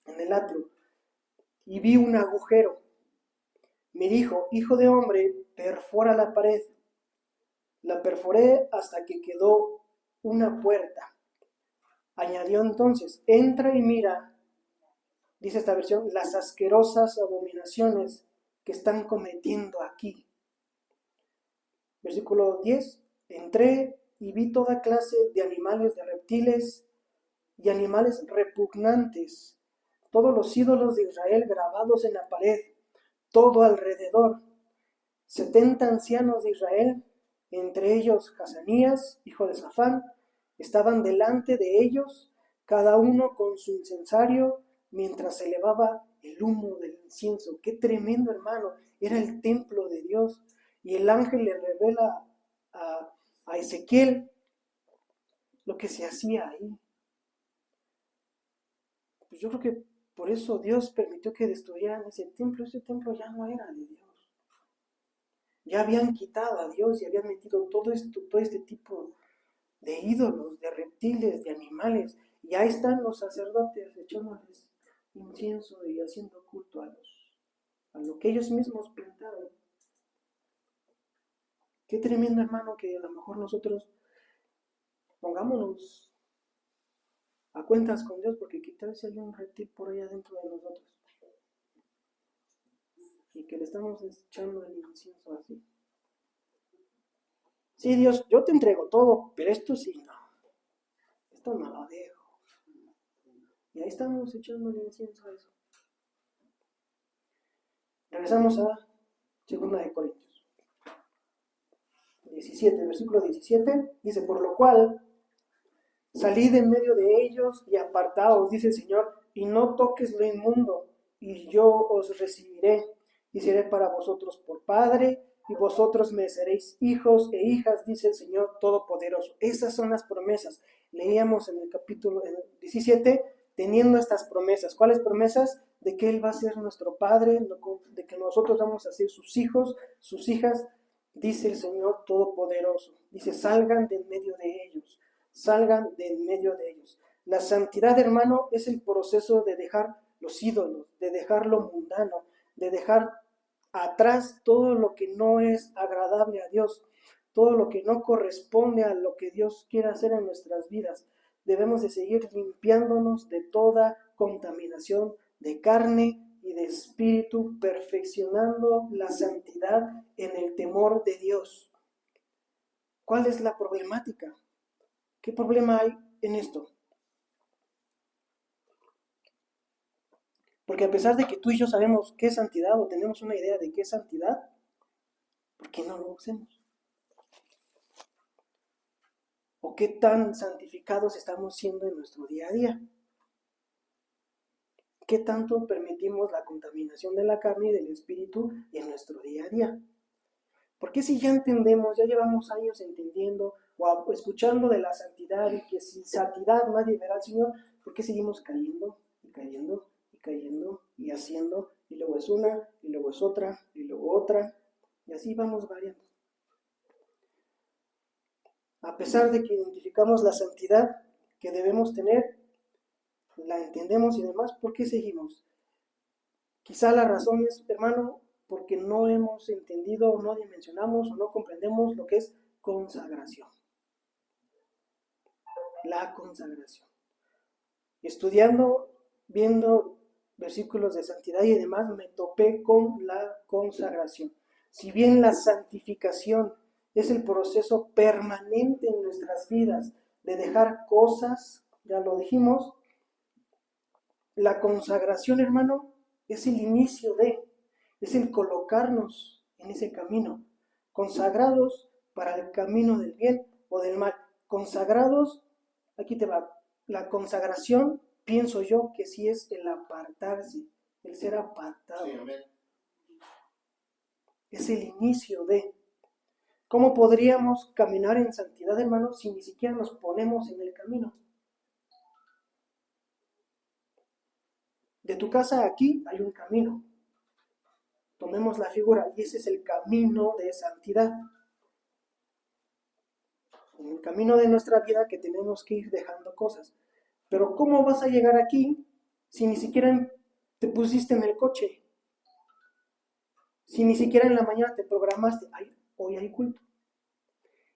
en el atrio. Y vi un agujero. Me dijo, hijo de hombre, perfora la pared. La perforé hasta que quedó una puerta. Añadió entonces, entra y mira, dice esta versión, las asquerosas abominaciones que están cometiendo aquí. Versículo 10, entré y vi toda clase de animales, de reptiles y animales repugnantes, todos los ídolos de Israel grabados en la pared, todo alrededor. 70 ancianos de Israel, entre ellos Hazanías, hijo de Safán, estaban delante de ellos, cada uno con su incensario, mientras se elevaba el humo del incienso. Qué tremendo, hermano, era el templo de Dios. Y el ángel le revela a Ezequiel lo que se hacía ahí. Pues yo creo que por eso Dios permitió que destruyeran ese templo. Ese templo ya no era de Dios. Ya habían quitado a Dios y habían metido todo este tipo de ídolos, de reptiles, de animales. Y ahí están los sacerdotes echándoles incienso y haciendo culto a lo que ellos mismos plantaron. Qué tremendo, hermano, que a lo mejor nosotros pongámonos a cuentas con Dios, porque quizás hay un reptil por allá dentro de nosotros y que le estamos echando el incienso así. Sí, Dios, yo te entrego todo, pero esto sí, no. Esto no lo dejo. Y ahí estamos echando el incienso a eso. Regresamos a 2 de Corintios 17, versículo 17. Dice, por lo cual, salid en medio de ellos y apartaos, dice el Señor, y no toques lo inmundo, y yo os recibiré, y seré para vosotros por Padre, y vosotros me seréis hijos e hijas, dice el Señor Todopoderoso. Esas son las promesas. Leíamos en el capítulo 17, teniendo estas promesas. ¿Cuáles promesas? De que Él va a ser nuestro Padre, de que nosotros vamos a ser sus hijos, sus hijas, dice el Señor Todopoderoso. Dice, salgan de en medio de ellos. Salgan de en medio de ellos. La santidad, hermano, es el proceso de dejar los ídolos, de dejar lo mundano, de dejar atrás todo lo que no es agradable a Dios, todo lo que no corresponde a lo que Dios quiere hacer en nuestras vidas. Debemos de seguir limpiándonos de toda contaminación de carne y de espíritu, perfeccionando la santidad en el temor de Dios. ¿Cuál es la problemática? ¿Qué problema hay en esto? Porque a pesar de que tú y yo sabemos qué es santidad o tenemos una idea de qué es santidad, ¿por qué no lo hacemos? ¿O qué tan santificados estamos siendo en nuestro día a día? ¿Qué tanto permitimos la contaminación de la carne y del espíritu en nuestro día a día? Porque si ya entendemos, ya llevamos años entendiendo o escuchando de la santidad y que sin santidad nadie verá al Señor, ¿por qué seguimos cayendo y cayendo y cayendo y haciendo? Y luego es una, y luego es otra, y luego otra, y así vamos variando. A pesar de que identificamos la santidad que debemos tener, la entendemos y demás, ¿por qué seguimos? Quizá la razón es, hermano, porque no hemos entendido o no dimensionamos o no comprendemos lo que es consagración. La consagración. Estudiando, viendo versículos de santidad y demás, me topé con la consagración. Si bien la santificación es el proceso permanente en nuestras vidas de dejar cosas, ya lo dijimos, la consagración, hermano, es el inicio es el colocarnos en ese camino, consagrados para el camino del bien o del mal, consagrados, aquí te va, la consagración, pienso yo que sí es el apartarse, el ser apartado. Sí, amén. Es el inicio de. ¿Cómo podríamos caminar en santidad, hermano, si ni siquiera nos ponemos en el camino? De tu casa a aquí hay un camino. Tomemos la figura y ese es el camino de santidad. En el camino de nuestra vida que tenemos que ir dejando cosas. Pero ¿cómo vas a llegar aquí si ni siquiera te pusiste en el coche? Si ni siquiera en la mañana te programaste, hoy hay culto.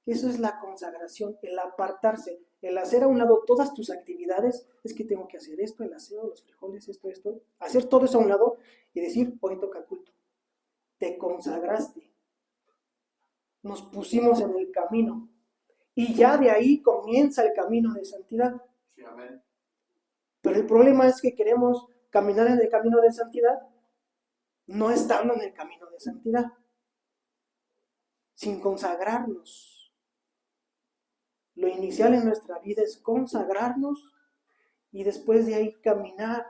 Eso es la consagración, el apartarse, el hacer a un lado todas tus actividades. Es que tengo que hacer esto, el aseo, los frijoles, esto. Hacer todo eso a un lado y decir, hoy toca culto. Te consagraste. Nos pusimos en el camino. Y ya de ahí comienza el camino de santidad. Sí, amén. Pero el problema es que queremos caminar en el camino de santidad, no estando en el camino de santidad, sin consagrarnos. Lo inicial en nuestra vida es consagrarnos y después de ahí caminar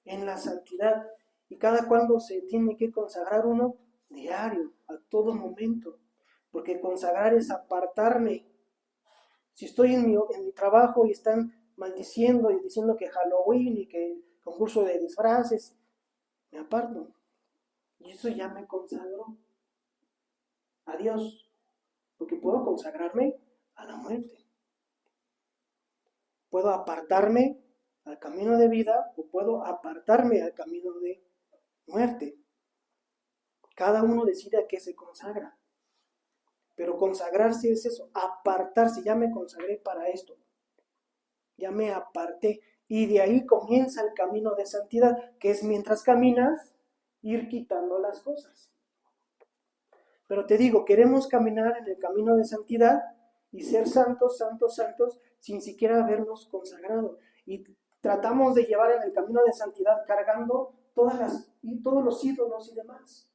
en la santidad. ¿Y cada cuándo se tiene que consagrar uno? Diario, a todo momento. porque consagrar es apartarme. Si estoy en mi trabajo y están maldiciendo y diciendo que Halloween y que concurso de disfraces, me aparto. Y eso ya me consagró a Dios, porque puedo consagrarme a la muerte. Puedo apartarme al camino de vida o puedo apartarme al camino de muerte. Cada uno decide a qué se consagra. Pero consagrarse es eso, apartarse. Ya me consagré para esto. Ya me aparté. Y de ahí comienza el camino de santidad, que es mientras caminas, ir quitando las cosas. Pero te digo, queremos caminar en el camino de santidad y ser santos, santos, santos, sin siquiera habernos consagrado. Y tratamos de llevar en el camino de santidad cargando todos los ídolos y demás.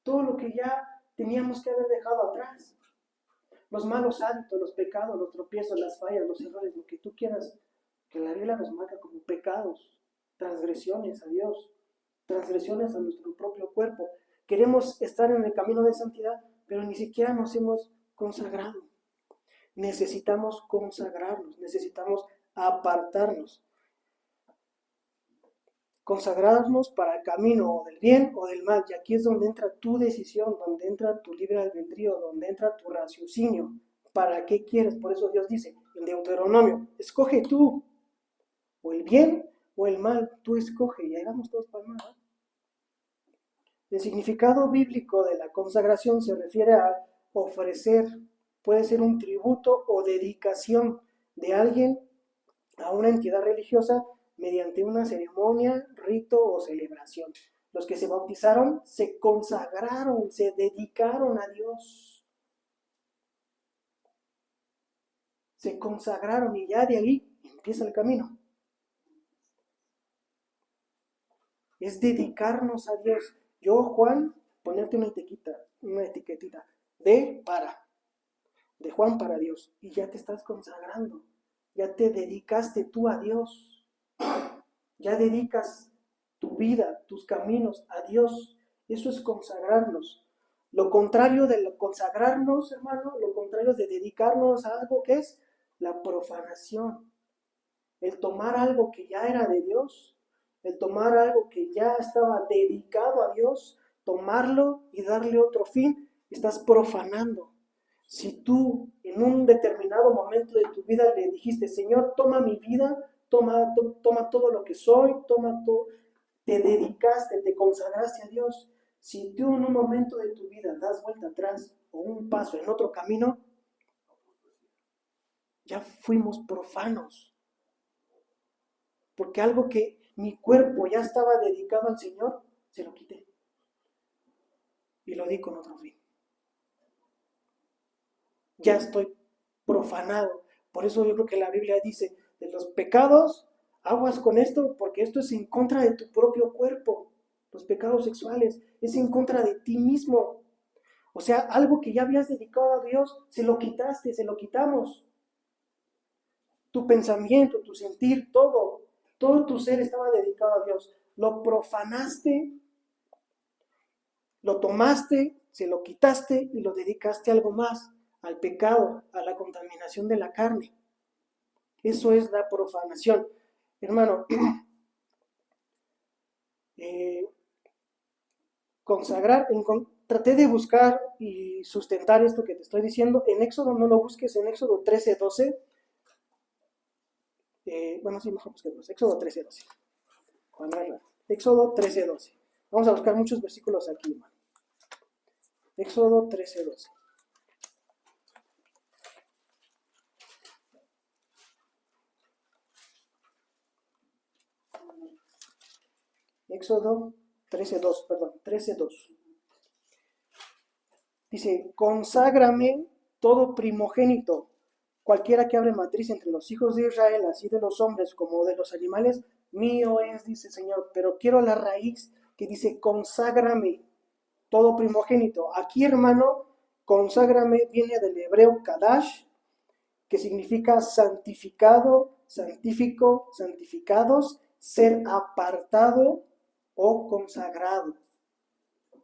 Todo lo que ya teníamos que haber dejado atrás. Los malos hábitos, los pecados, los tropiezos, las fallas, los errores, lo que tú quieras, que la Biblia nos marca como pecados, transgresiones a Dios, transgresiones a nuestro propio cuerpo. Queremos estar en el camino de santidad, pero ni siquiera nos hemos consagrado. Necesitamos consagrarnos, necesitamos apartarnos. Consagrarnos para el camino o del bien o del mal. Y aquí es donde entra tu decisión, donde entra tu libre albedrío, donde entra tu raciocinio. ¿Para qué quieres? Por eso Dios dice en Deuteronomio, escoge tú, o el bien o el mal, tú escoge. Y ahí vamos todos para el mal. El significado bíblico de la consagración se refiere a ofrecer, puede ser un tributo o dedicación de alguien a una entidad religiosa mediante una ceremonia, rito o celebración. Los que se bautizaron se consagraron, se dedicaron a Dios. Se consagraron y ya de ahí empieza el camino. Es dedicarnos a Dios. Yo, Juan, ponerte una etiquetita, de Juan para Dios. Y ya te estás consagrando. Ya te dedicaste tú a Dios. Ya dedicas tu vida, tus caminos a Dios. Eso es consagrarnos. Lo contrario de consagrarnos, hermano, lo contrario de dedicarnos a algo que es la profanación. El tomar algo que ya era de Dios, el tomar algo que ya estaba dedicado a Dios, tomarlo y darle otro fin, estás profanando. Si tú en un determinado momento de tu vida le dijiste, Señor, toma mi vida, toma todo lo que soy, toma todo, te dedicaste, te consagraste a Dios. Si tú en un momento de tu vida das vuelta atrás o un paso en otro camino, ya fuimos profanos. Porque algo que mi cuerpo ya estaba dedicado al Señor, se lo quité. Y lo di con otro fin. Ya estoy profanado. Por eso yo creo que la Biblia dice, de los pecados, aguas con esto, porque esto es en contra de tu propio cuerpo. Los pecados sexuales, es en contra de ti mismo. O sea, algo que ya habías dedicado a Dios, se lo quitaste, se lo quitamos. Tu pensamiento, tu sentir, todo tu ser estaba dedicado a Dios. Lo profanaste, lo tomaste, se lo quitaste y lo dedicaste a algo más, al pecado, a la contaminación de la carne. Eso es la profanación. Hermano, consagrar, traté de buscar y sustentar esto que te estoy diciendo. En Éxodo no lo busques, en Éxodo 13:12. Bueno, sí, mejor busquemos. Éxodo 13:12. Éxodo 13:12. Vamos a buscar muchos versículos aquí, hermano. Éxodo 13:12. Éxodo 13:2. Dice, conságrame todo primogénito, cualquiera que abre matriz entre los hijos de Israel, así de los hombres como de los animales, mío es, dice el Señor. Pero quiero la raíz que dice, conságrame todo primogénito. Aquí, hermano, conságrame viene del hebreo kadash, que significa santificado, santífico, santificados, ser apartado o consagrado.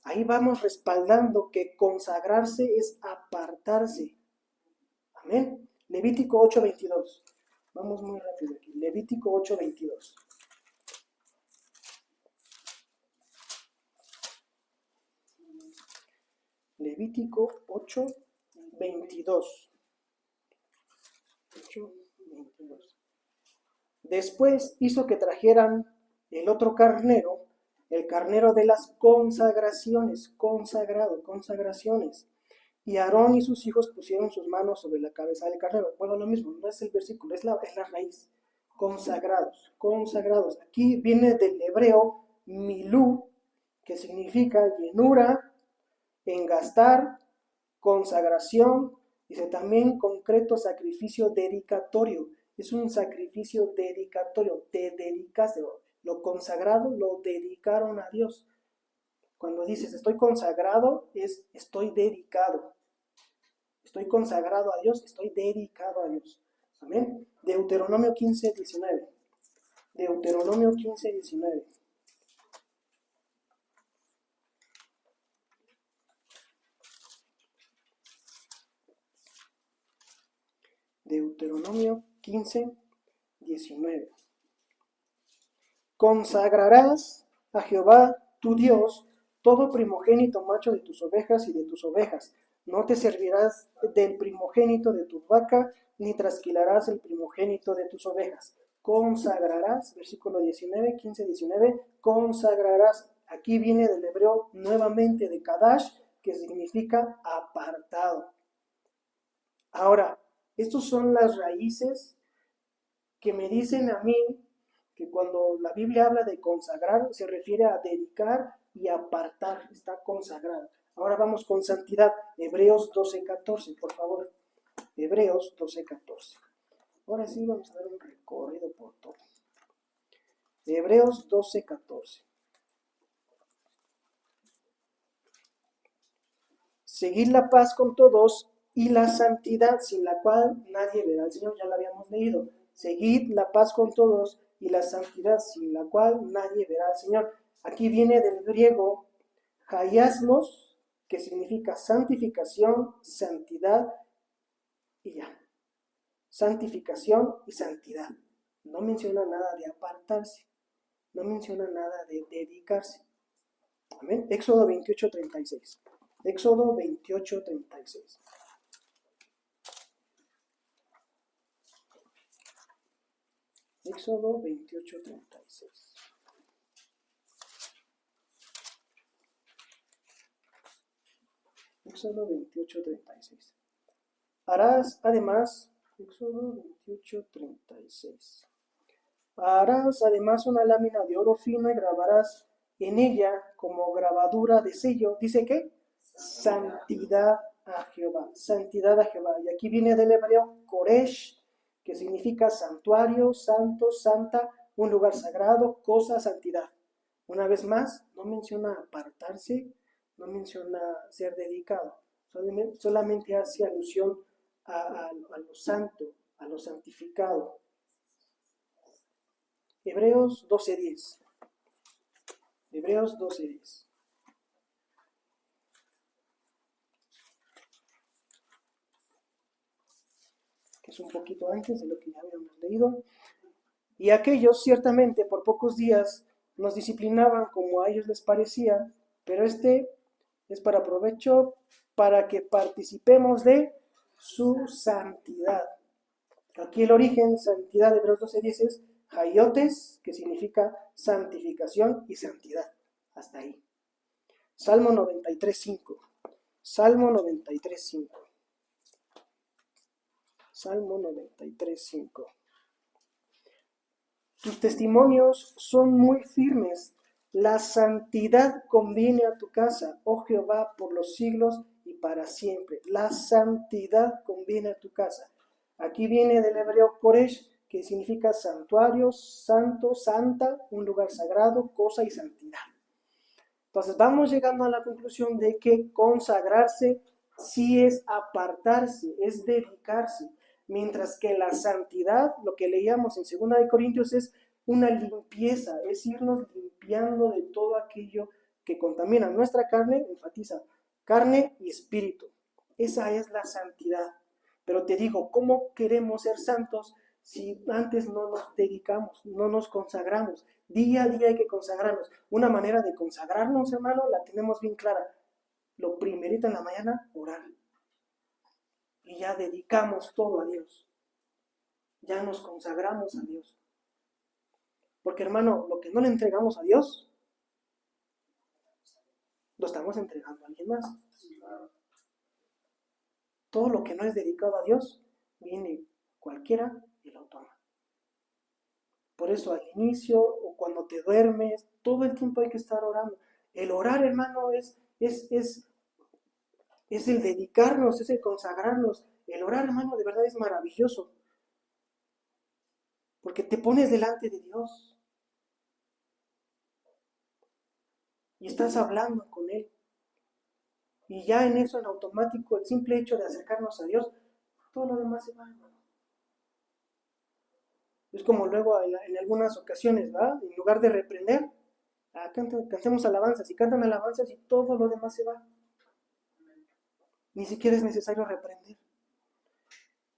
Ahí vamos respaldando que consagrarse es apartarse. Amén. Levítico 8:22. Vamos muy rápido aquí. Levítico 8:22. Levítico 8:22. 8:22. Después hizo que trajeran el otro carnero, el carnero de las consagraciones, consagraciones. Y Aarón y sus hijos pusieron sus manos sobre la cabeza del carnero. Bueno, lo mismo, no es el versículo, es la raíz. Consagrados, consagrados. Aquí viene del hebreo milú, que significa llenura, engastar, consagración. Dice también concreto sacrificio dedicatorio. Es un sacrificio dedicatorio. Te dedicaste. Lo consagrado lo dedicaron a Dios. Cuando dices estoy consagrado, es estoy dedicado. Estoy consagrado a Dios, estoy dedicado a Dios. Amén. Deuteronomio 15:19. Deuteronomio 15:19. Deuteronomio 15:19. Consagrarás a Jehová tu Dios todo primogénito macho de tus ovejas y de tus ovejas. No te servirás del primogénito de tu vaca, ni trasquilarás el primogénito de tus ovejas. Consagrarás, versículo 19, 15-19, consagrarás. Aquí viene del hebreo nuevamente de Kadash, que significa apartado. Ahora, estas son las raíces que me dicen a mí que cuando la Biblia habla de consagrar, se refiere a dedicar y apartar, está consagrado. Ahora vamos con santidad, Hebreos 12:14, por favor. Hebreos 12:14. Ahora sí vamos a dar un recorrido por todo. Hebreos 12:14. Seguid la paz con todos y la santidad, sin la cual nadie verá al Señor. Ya lo habíamos leído. Seguid la paz con todos y la santidad, sin la cual nadie verá al Señor. Aquí viene del griego haiasmos, que significa santificación, santidad y ya. Santificación y santidad. No menciona nada de apartarse. No menciona nada de dedicarse. Amén. Éxodo 28:36. Éxodo 28:36. Éxodo 28:36. Éxodo 28:36. Harás además, Éxodo 28:36. Harás además una lámina de oro fino y grabarás en ella como grabadura de sello. ¿Dice qué? Santidad a Jehová. Santidad a Jehová. Y aquí viene del hebreo Koresh, que significa santuario, santo, santa, un lugar sagrado, cosa, santidad. Una vez más, no menciona apartarse, no menciona ser dedicado, solamente hace alusión a lo santo, a lo santificado. Hebreos 12:10. Hebreos 12:10. Que es un poquito antes de lo que ya habíamos leído. Y aquellos ciertamente por pocos días nos disciplinaban como a ellos les parecía, pero este es para provecho, para que participemos de su santidad. Aquí el origen, santidad de Hebreos 12:10 es haiotes, que significa santificación y santidad. Hasta ahí. Salmo 93:5. Salmo 93:5. Salmo 93:5. Tus testimonios son muy firmes. La santidad conviene a tu casa, oh Jehová, por los siglos y para siempre. La santidad conviene a tu casa. Aquí viene del hebreo Koresh, que significa santuario, santo, santa, un lugar sagrado, cosa y santidad. Entonces vamos llegando a la conclusión de que consagrarse sí es apartarse, es dedicarse. Mientras que la santidad, lo que leíamos en 2 de Corintios, es una limpieza, es irnos limpiando de todo aquello que contaminan nuestra carne, enfatiza, carne y espíritu. Esa es la santidad. Pero te digo, ¿cómo queremos ser santos si antes no nos dedicamos, no nos consagramos? Día a día hay que consagrarnos. Una manera de consagrarnos, hermano, la tenemos bien clara. Lo primerito en la mañana, orar. Y ya dedicamos todo a Dios. Ya nos consagramos a Dios. Porque, hermano, lo que no le entregamos a Dios, lo estamos entregando a alguien más. Todo lo que no es dedicado a Dios, viene cualquiera y lo toma. Por eso al inicio o cuando te duermes, todo el tiempo hay que estar orando. El orar, hermano, es el dedicarnos, es el consagrarnos. El orar, hermano, de verdad es maravilloso. Porque te pones delante de Dios. Y estás hablando con Él. Y ya en eso, en automático, el simple hecho de acercarnos a Dios, todo lo demás se va, hermano. Es como luego en algunas ocasiones, ¿va? En lugar de reprender, cantemos alabanzas. Y cantan alabanzas y todo lo demás se va. Ni siquiera es necesario reprender.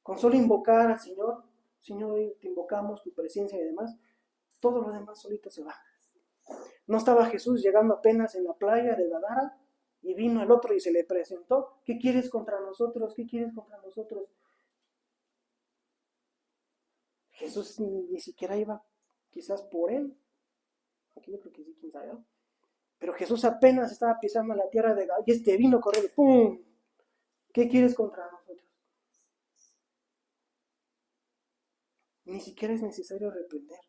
Con solo invocar al Señor, Señor, te invocamos tu presencia y demás, todo lo demás solito se va. ¿No estaba Jesús llegando apenas en la playa de Gadara? Y vino el otro y se le presentó. ¿Qué quieres contra nosotros? ¿Qué quieres contra nosotros? Jesús ni siquiera iba quizás por él. Aquí yo creo que sí, quién sabe, ¿no? Pero Jesús apenas estaba pisando la tierra de Gadara y vino corriendo. ¡Pum! ¿Qué quieres contra nosotros? Ni siquiera es necesario reprender.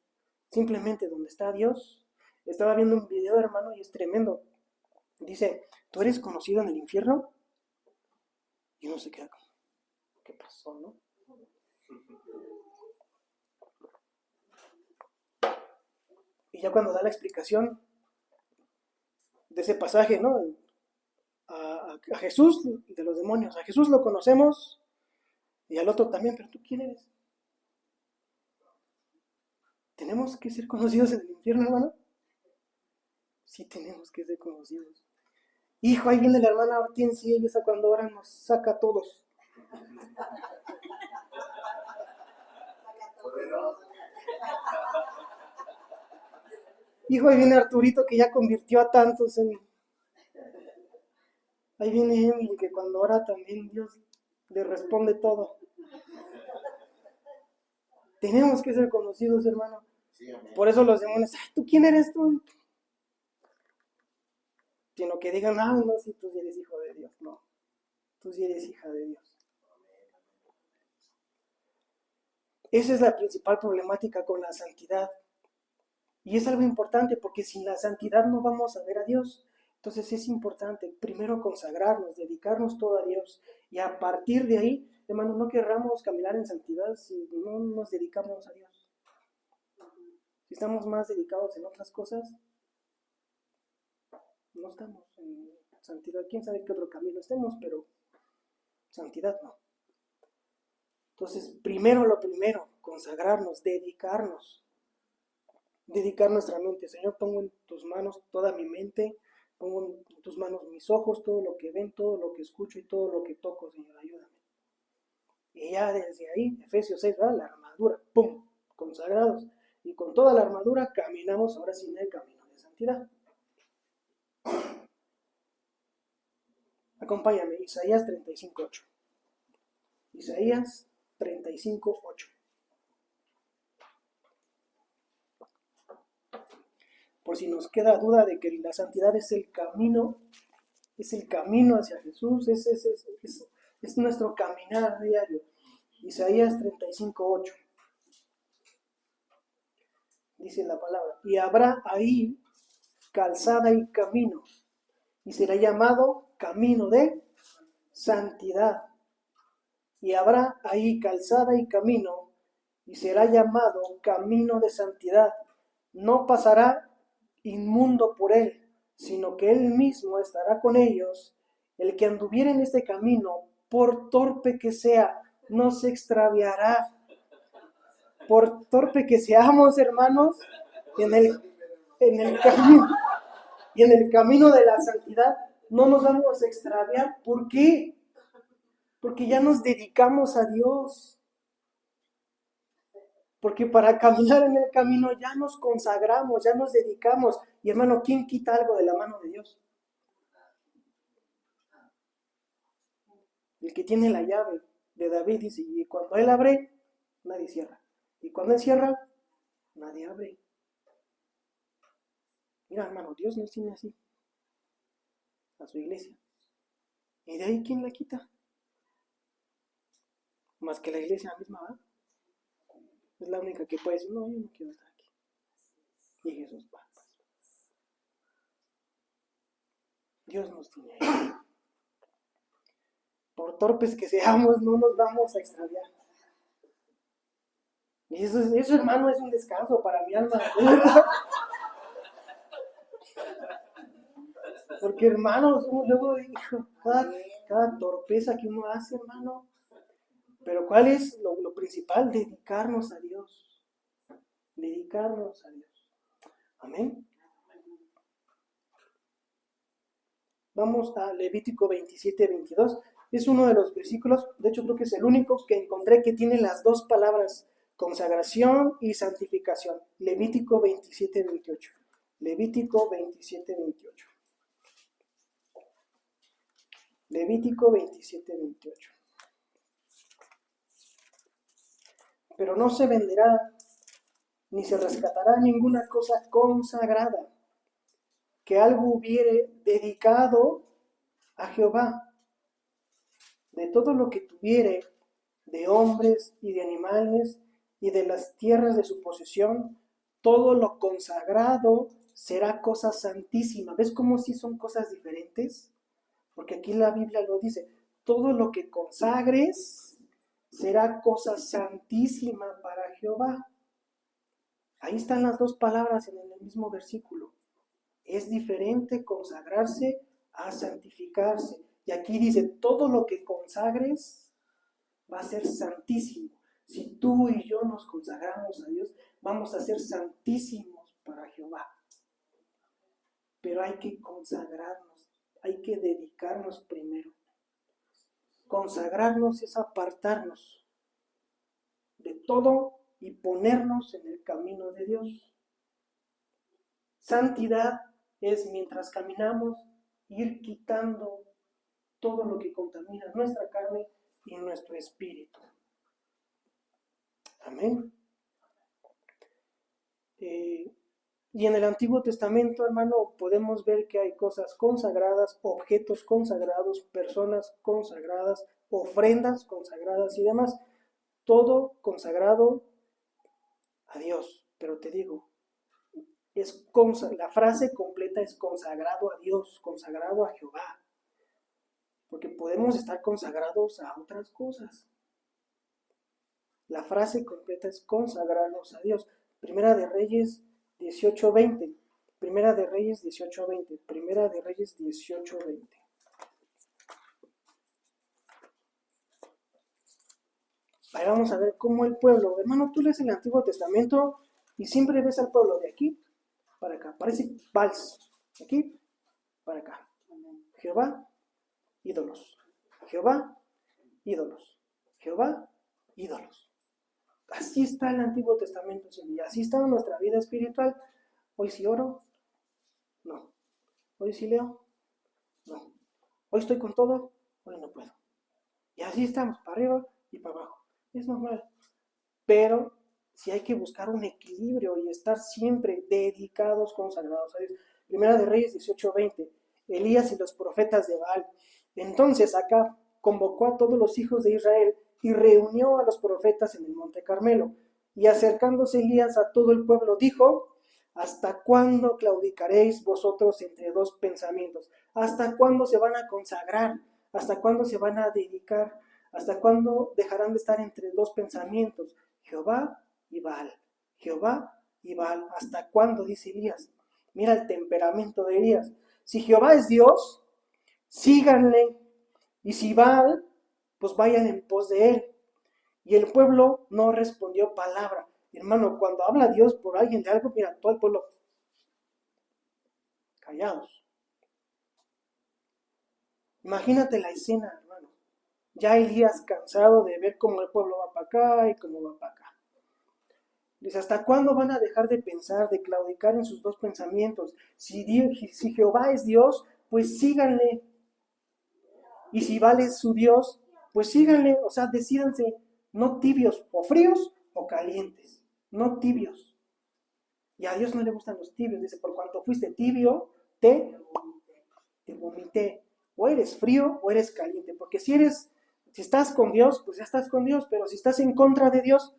Simplemente donde está Dios. Estaba viendo un video, hermano, y es tremendo. Dice, ¿tú eres conocido en el infierno? Y uno se queda como, ¿qué pasó, no? Y ya cuando da la explicación de ese pasaje, ¿no? A Jesús de los demonios. A Jesús lo conocemos y al otro también, pero ¿tú quién eres? ¿Tenemos que ser conocidos en el infierno, hermano? Sí tenemos que ser conocidos. Hijo, ahí viene la hermana Hortensia y esa cuando ahora nos saca a todos. Hijo, ahí viene Arturito que ya convirtió a tantos en... Ahí viene Emily que cuando ora también Dios le responde todo. Tenemos que ser conocidos, hermano. Por eso los demonios, ¿tú quién eres tú? Sino que digan, no, si tú sí eres hijo de Dios. No, tú sí eres hija de Dios. Esa es la principal problemática con la santidad. Y es algo importante porque sin la santidad no vamos a ver a Dios. Entonces es importante primero consagrarnos, dedicarnos todo a Dios. Y a partir de ahí, hermano, no querramos caminar en santidad si no nos dedicamos a Dios. Si estamos más dedicados en otras cosas, no estamos en santidad. Quién sabe qué otro camino estemos, pero santidad no. Entonces, primero lo primero, consagrarnos, dedicarnos. Dedicar nuestra mente. Señor, pongo en tus manos toda mi mente, pongo en tus manos mis ojos, todo lo que ven, todo lo que escucho y todo lo que toco, Señor, ayúdame. Y ya desde ahí, Efesios 6, ¿verdad? La armadura, ¡pum!, consagrados. Y con toda la armadura caminamos ahora sí en el camino de santidad. Acompáñame, Isaías 35:8. Isaías 35:8. Por si nos queda duda de que la santidad es el camino hacia Jesús, es nuestro caminar diario. Isaías 35:8. Dice la palabra, y habrá ahí calzada y camino, y será llamado camino de santidad. Y habrá ahí calzada y camino, y será llamado camino de santidad. No pasará inmundo por él, sino que él mismo estará con ellos. El que anduviere en este camino, por torpe que sea, no se extraviará. Por torpe que seamos, hermanos, en el camino. y en el camino de la santidad no nos vamos a extraviar. ¿Por qué? Porque ya nos dedicamos a Dios. Porque para caminar en el camino ya nos consagramos, ya nos dedicamos. Y hermano, ¿quién quita algo de la mano de Dios? El que tiene la llave de David dice, y cuando él abre, nadie cierra. Y cuando él cierra, nadie abre. Mira, hermano, Dios nos tiene así, a su iglesia. Y de ahí, ¿quién la quita? Más que la iglesia misma, ¿verdad? Es la única que puede decir, no, yo no quiero estar aquí. Y Jesús va. Dios nos tiene ahí. Por torpes que seamos, no nos vamos a extraviar. Y eso, hermano, es un descanso para mi alma. Porque, hermanos, luego, cada torpeza que uno hace, hermano. Pero ¿cuál es lo principal? Dedicarnos a Dios. Dedicarnos a Dios. Amén. Vamos a Levítico 27-22. Es uno de los versículos, de hecho creo que es el único que encontré que tiene las dos palabras, consagración y santificación. Levítico 27-28. Levítico 27-28. Levítico 27-28. Pero no se venderá, ni se rescatará ninguna cosa consagrada, que algo hubiere dedicado a Jehová. De todo lo que tuviere, de hombres y de animales, y de las tierras de su posesión, todo lo consagrado será cosa santísima. ¿Ves cómo sí son cosas diferentes? Porque aquí la Biblia lo dice, todo lo que consagres será cosa santísima para Jehová. Ahí están las dos palabras en el mismo versículo. Es diferente consagrarse a santificarse. Y aquí dice, todo lo que consagres va a ser santísimo. Si tú y yo nos consagramos a Dios, vamos a ser santísimos para Jehová. Pero hay que consagrarnos, hay que dedicarnos primero. Consagrarnos es apartarnos de todo y ponernos en el camino de Dios. Santidad es, mientras caminamos, ir quitando todo lo que contamina nuestra carne y nuestro espíritu. Amén. Y en el Antiguo Testamento, hermano, podemos ver que hay cosas consagradas, objetos consagrados, personas consagradas, ofrendas consagradas y demás. Todo consagrado a Dios. Pero te digo, la frase completa es consagrado a Dios, consagrado a Jehová. Porque podemos estar consagrados a otras cosas. La frase completa es consagrarnos a Dios. Primera de Reyes 18:20. Primera de Reyes 18:20. Primera de Reyes 18:20. Ahí vamos a ver cómo el pueblo, hermano, tú lees el Antiguo Testamento y siempre ves al pueblo de aquí para acá. Parece vals. Aquí para acá. Jehová, ídolos. Jehová, ídolos. Jehová, ídolos. Así está el Antiguo Testamento, y así está nuestra vida espiritual. Hoy sí oro, no. Hoy sí leo, no. Hoy estoy con todo, hoy no puedo. Y así estamos, para arriba y para abajo. Es normal. Pero sí hay que buscar un equilibrio y estar siempre dedicados, consagrados a Dios. Primera de Reyes 18:20. Elías y los profetas de Baal. Entonces Acab convocó a todos los hijos de Israel y reunió a los profetas en el monte Carmelo. Y acercándose Elías a todo el pueblo, dijo: ¿hasta cuándo claudicaréis vosotros entre dos pensamientos? ¿Hasta cuándo se van a consagrar? ¿Hasta cuándo se van a dedicar? ¿Hasta cuándo dejarán de estar entre dos pensamientos? Jehová y Baal. Jehová y Baal. ¿Hasta cuándo? Dice Elías. Mira el temperamento de Elías. Si Jehová es Dios, síganle. Y si Baal, pues vayan en pos de él. Y el pueblo no respondió palabra. Hermano, cuando habla Dios por alguien de algo, mira, todo el pueblo callados. Imagínate la escena, hermano. Ya Elías cansado de ver cómo el pueblo va para acá y cómo va para acá. Dice, ¿hasta cuándo van a dejar de pensar, de claudicar en sus dos pensamientos? Si Jehová es Dios, pues síganle. Y si vale su Dios, pues síganle. O sea, decídanse, no tibios, o fríos o calientes. No tibios. Y a Dios no le gustan los tibios. Dice, por cuanto fuiste tibio, te vomité. O eres frío o eres caliente. Porque si estás con Dios, pues ya estás con Dios. Pero si estás en contra de Dios,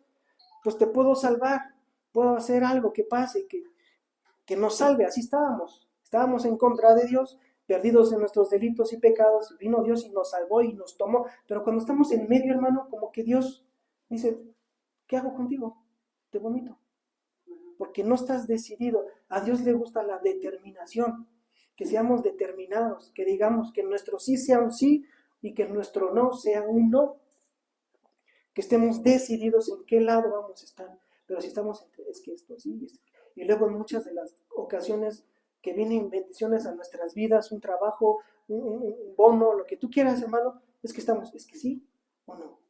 pues te puedo salvar. Puedo hacer algo que pase, que nos salve. Así estábamos. Estábamos en contra de Dios, perdidos en nuestros delitos y pecados. Vino Dios y nos salvó y nos tomó. Pero cuando estamos en medio, hermano, como que Dios dice, ¿qué hago contigo? Te vomito. Porque no estás decidido. A Dios le gusta la determinación, que seamos determinados, que digamos que nuestro sí sea un sí y que nuestro no sea un no, que estemos decididos en qué lado vamos a estar. Pero si estamos entre, es que esto sí, y luego en muchas de las ocasiones que vienen bendiciones a nuestras vidas, un trabajo, un bono, lo que tú quieras, hermano, es que estamos, es que sí o no,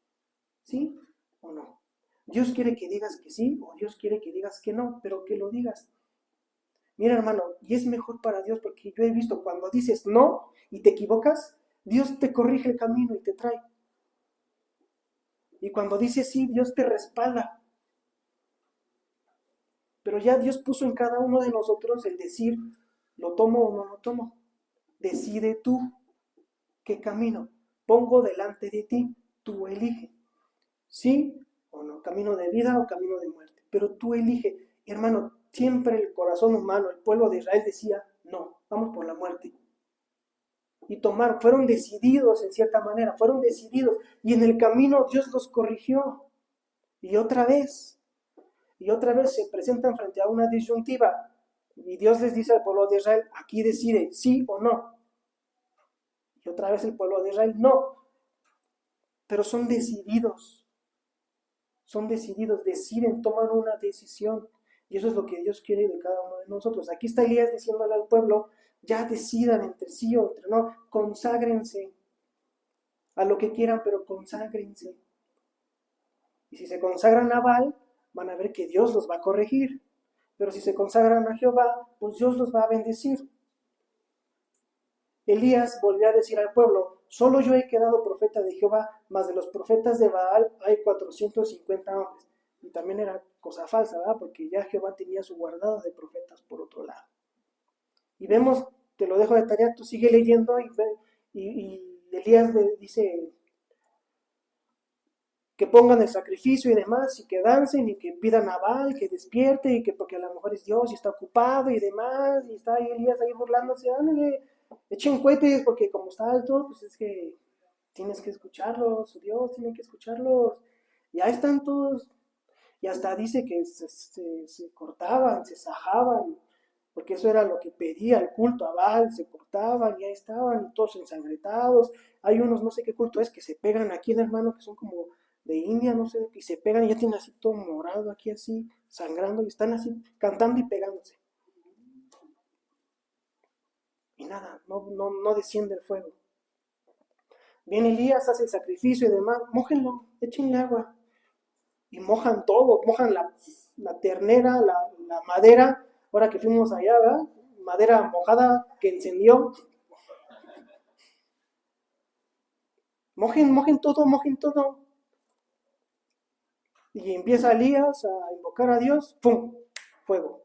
sí o no. Dios quiere que digas que sí o Dios quiere que digas que no, pero que lo digas. Mira, hermano, y es mejor para Dios porque yo he visto cuando dices no y te equivocas, Dios te corrige el camino y te trae. Y cuando dices sí, Dios te respalda. Pero ya Dios puso en cada uno de nosotros el decir, ¿lo tomo o no lo tomo? Decide tú qué camino pongo delante de ti, tú elige. ¿Sí o no? Camino de vida o camino de muerte. Pero tú elige. Hermano, siempre el corazón humano, el pueblo de Israel decía, no, vamos por la muerte. Y fueron decididos en cierta manera, fueron decididos. Y en el camino Dios los corrigió. Y otra vez se presentan frente a una disyuntiva. Y Dios les dice al pueblo de Israel, aquí decide, sí o no. Y otra vez el pueblo de Israel, no. Pero son decididos, deciden, toman una decisión. Y eso es lo que Dios quiere de cada uno de nosotros. Aquí está Elías diciéndole al pueblo, ya decidan entre sí o entre no, conságrense a lo que quieran, pero conságrense. Y si se consagran a Baal, van a ver que Dios los va a corregir. Pero si se consagran a Jehová, pues Dios los va a bendecir. Elías volvió a decir al pueblo, solo yo he quedado profeta de Jehová, mas de los profetas de Baal hay 450 hombres. Y también era cosa falsa, ¿verdad? Porque ya Jehová tenía su guardado de profetas por otro lado. Y vemos, te lo dejo de tarea, tú sigue leyendo y Elías le dice que pongan el sacrificio y demás, y que dancen y que pidan a Baal que despierte, y que porque a lo mejor es Dios y está ocupado y demás, y está ahí Elías ahí burlándose, ándale, echen cohetes porque como está alto, pues es que tienes que escucharlos, su Dios tiene que escucharlos, y ahí están todos, y hasta dice que se cortaban, se sajaban, porque eso era lo que pedía el culto a Baal, se cortaban y ahí estaban todos ensangrentados. Hay unos, no sé qué culto es, que se pegan aquí en hermano, que son como de India, no sé, y se pegan y ya tienen así todo morado aquí así, sangrando y están así cantando y pegándose. Y nada, no desciende el fuego. Viene Elías, hace el sacrificio y demás, mójenlo, échenle agua. Y mojan todo, mojan la ternera, la madera, ahora que fuimos allá, ¿verdad? Madera mojada que encendió. Mojen todo, mojen todo. Y empieza Elías a invocar a Dios, ¡pum! Fuego.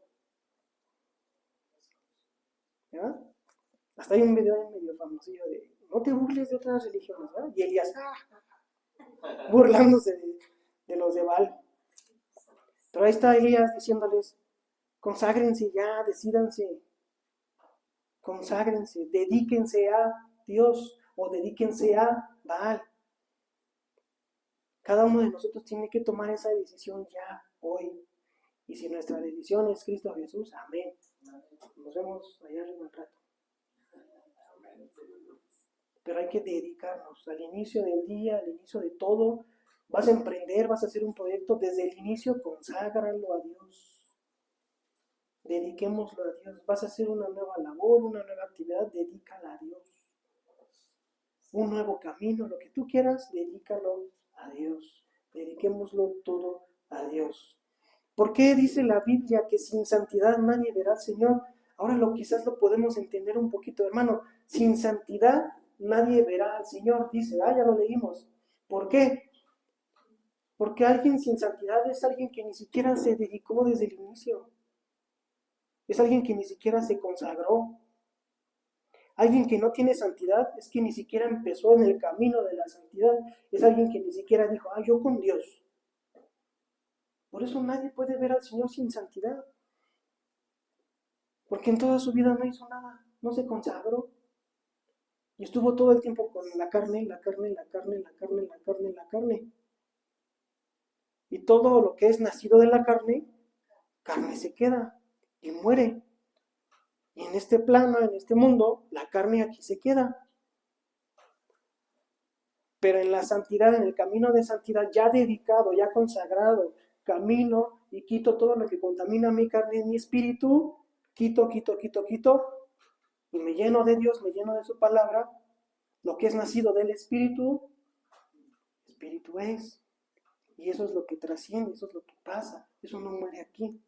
¿Ya? Hasta hay un video ahí medio famosillo de no te burles de otras religiones, ¿verdad? Y Elías, burlándose de los de Baal. Pero ahí está Elías diciéndoles, conságrense ya, decídanse, conságrense, dedíquense a Dios o dedíquense a Baal. Cada uno de nosotros tiene que tomar esa decisión ya, hoy. Y si nuestra decisión es Cristo Jesús, amén. Nos vemos allá arriba un rato. Pero hay que dedicarnos al inicio del día, al inicio de todo. Vas a emprender, vas a hacer un proyecto, desde el inicio conságralo a Dios. Dediquémoslo a Dios. Vas a hacer una nueva labor, una nueva actividad, dedícala a Dios. Un nuevo camino, lo que tú quieras, dedícalo a Dios. Dediquémoslo todo a Dios. ¿Por qué dice la Biblia que sin santidad nadie verá al Señor? Ahora quizás lo podemos entender un poquito, hermano. Sin santidad nadie verá al Señor, dice, ya lo leímos. ¿Por qué? Porque alguien sin santidad es alguien que ni siquiera se dedicó desde el inicio. Es alguien que ni siquiera se consagró. Alguien que no tiene santidad es que ni siquiera empezó en el camino de la santidad. Es alguien que ni siquiera dijo, yo con Dios. Por eso nadie puede ver al Señor sin santidad. Porque en toda su vida no hizo nada, no se consagró. Y estuvo todo el tiempo con la carne, la carne, la carne, la carne, la carne, la carne. Y todo lo que es nacido de la carne, carne se queda y muere. Y en este plano, en este mundo, la carne aquí se queda. Pero en la santidad, en el camino de santidad, ya dedicado, ya consagrado, camino y quito todo lo que contamina mi carne y mi espíritu, quito, y me lleno de Dios, me lleno de su palabra, lo que es nacido del espíritu es. Y eso es lo que trasciende, eso es lo que pasa, eso no muere aquí.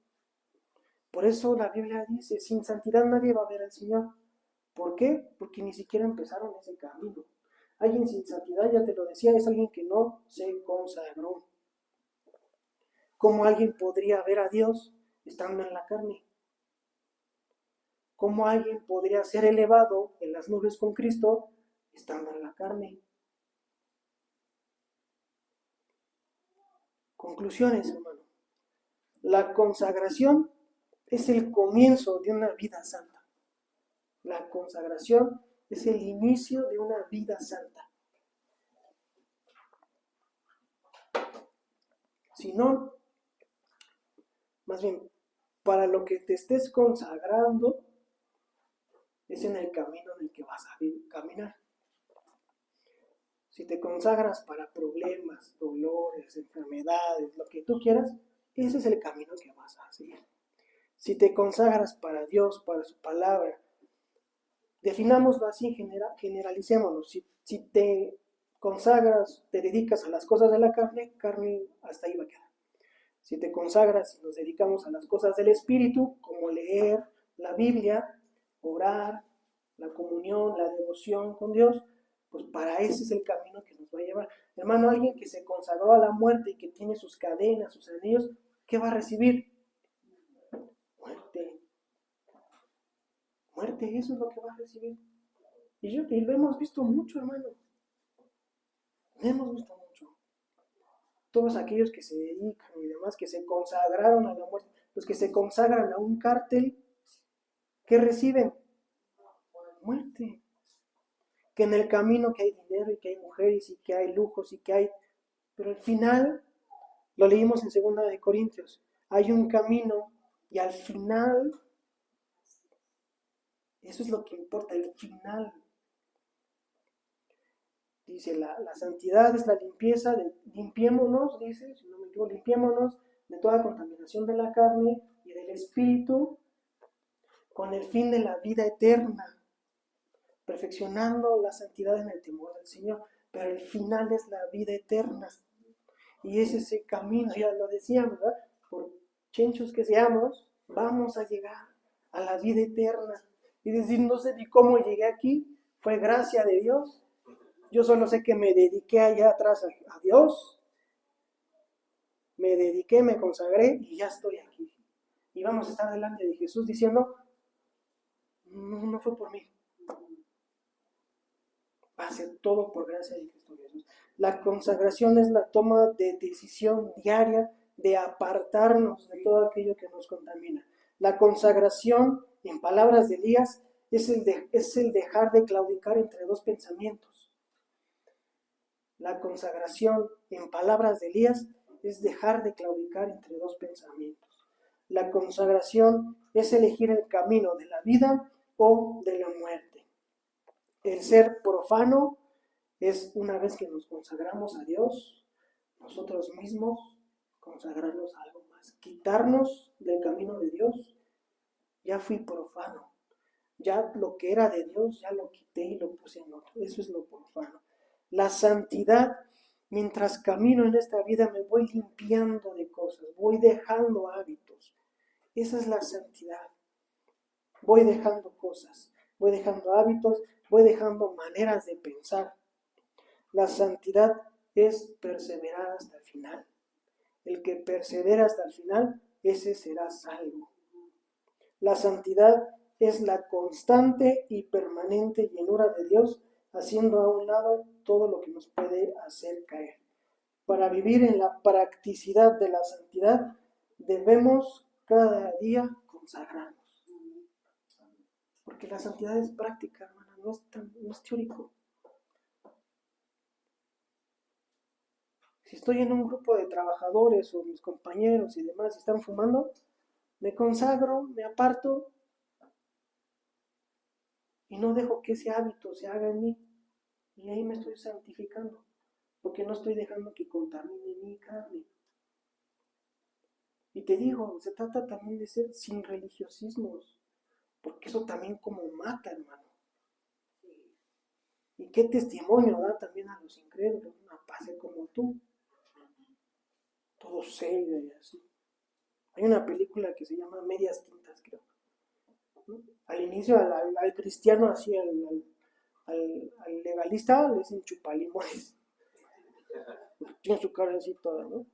Por eso la Biblia dice, sin santidad nadie va a ver al Señor. ¿Por qué? Porque ni siquiera empezaron ese camino. Alguien sin santidad, ya te lo decía, es alguien que no se consagró. ¿Cómo alguien podría ver a Dios estando en la carne? ¿Cómo alguien podría ser elevado en las nubes con Cristo estando en la carne? Conclusiones, hermano. La consagración es el comienzo de una vida santa. La consagración es el inicio de una vida santa. Si no, más bien, para lo que te estés consagrando, es en el camino en el que vas a caminar. Si te consagras para problemas, dolores, enfermedades, lo que tú quieras, ese es el camino que vas a seguir. Si te consagras para Dios, para su palabra, definámoslo así, generalicémoslo. Si te consagras, te dedicas a las cosas de la carne, hasta ahí va a quedar. Si te consagras y nos dedicamos a las cosas del Espíritu, como leer la Biblia, orar, la comunión, la devoción con Dios, pues para ese es el camino que nos va a llevar. Hermano, alguien que se consagró a la muerte y que tiene sus cadenas, sus anillos, ¿qué va a recibir? Muerte. Muerte, eso es lo que va a recibir. Y lo hemos visto mucho, hermano. Lo hemos visto mucho. Todos aquellos que se dedican y demás, que se consagraron a la muerte, los que se consagran a un cártel, ¿qué reciben? Muerte. Que en el camino que hay dinero y que hay mujeres y que hay lujos y que hay... Pero al final, lo leímos en 2 de Corintios, hay un camino y al final, eso es lo que importa, el final. Dice, la santidad es la limpieza, limpiémonos, dice, si no me equivoco, limpiémonos de toda contaminación de la carne y del espíritu con el fin de la vida eterna, perfeccionando la santidad en el temor del Señor, pero el final es la vida eterna. Y es ese camino, ya lo decíamos, ¿verdad? Por chenchos que seamos, vamos a llegar a la vida eterna. Y decir, no sé ni cómo llegué aquí, fue gracia de Dios. Yo solo sé que me dediqué allá atrás a Dios, me dediqué, me consagré y ya estoy aquí. Y vamos a estar delante de Jesús diciendo, no fue por mí. Va a ser todo por gracia de Cristo Jesús. La consagración es la toma de decisión diaria de apartarnos de todo aquello que nos contamina. La consagración, en palabras de Elías, es el dejar de claudicar entre dos pensamientos. La consagración, en palabras de Elías, es dejar de claudicar entre dos pensamientos. La consagración es elegir el camino de la vida o de la muerte. El ser profano es, una vez que nos consagramos a Dios, nosotros mismos consagrarnos a algo más, quitarnos del camino de Dios ya fui profano. Ya lo que era de Dios, ya lo quité y lo puse en otro. Eso es lo profano. La santidad, mientras camino en esta vida, me voy limpiando de cosas, voy dejando hábitos. Esa es la santidad. Voy dejando cosas, voy dejando hábitos, voy dejando maneras de pensar. La santidad es perseverar hasta el final. El que persevera hasta el final, ese será salvo. La santidad es la constante y permanente llenura de Dios, haciendo a un lado todo lo que nos puede hacer caer. Para vivir en la practicidad de la santidad, debemos cada día consagrarnos. Porque la santidad es práctica, hermana, no es teórico. Si estoy en un grupo de trabajadores o mis compañeros y demás están fumando, me consagro, me aparto y no dejo que ese hábito se haga en mí. Y ahí me estoy santificando, porque no estoy dejando que contamine mi carne. Y te digo, se trata también de ser sin religiosismos, porque eso también como mata, hermano. Y qué testimonio da también a los incrédulos, una pase como tú, todo serio y así. Hay una película que se llama Medias Tintas, creo. ¿No? Al inicio al cristiano, así al legalista, le dicen chupalimones. Tiene su cara así toda, ¿no?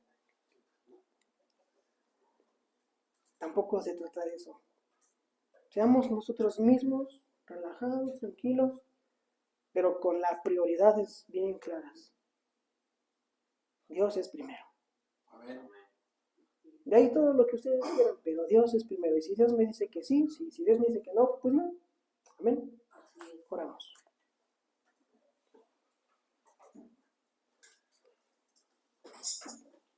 Tampoco se trata de eso. Seamos nosotros mismos, relajados, tranquilos, pero con las prioridades bien claras. Dios es primero. Amén. De ahí todo lo que ustedes quieran, pero Dios es primero. Y si Dios me dice que sí, si Dios me dice que no, pues no. Amén. Oramos.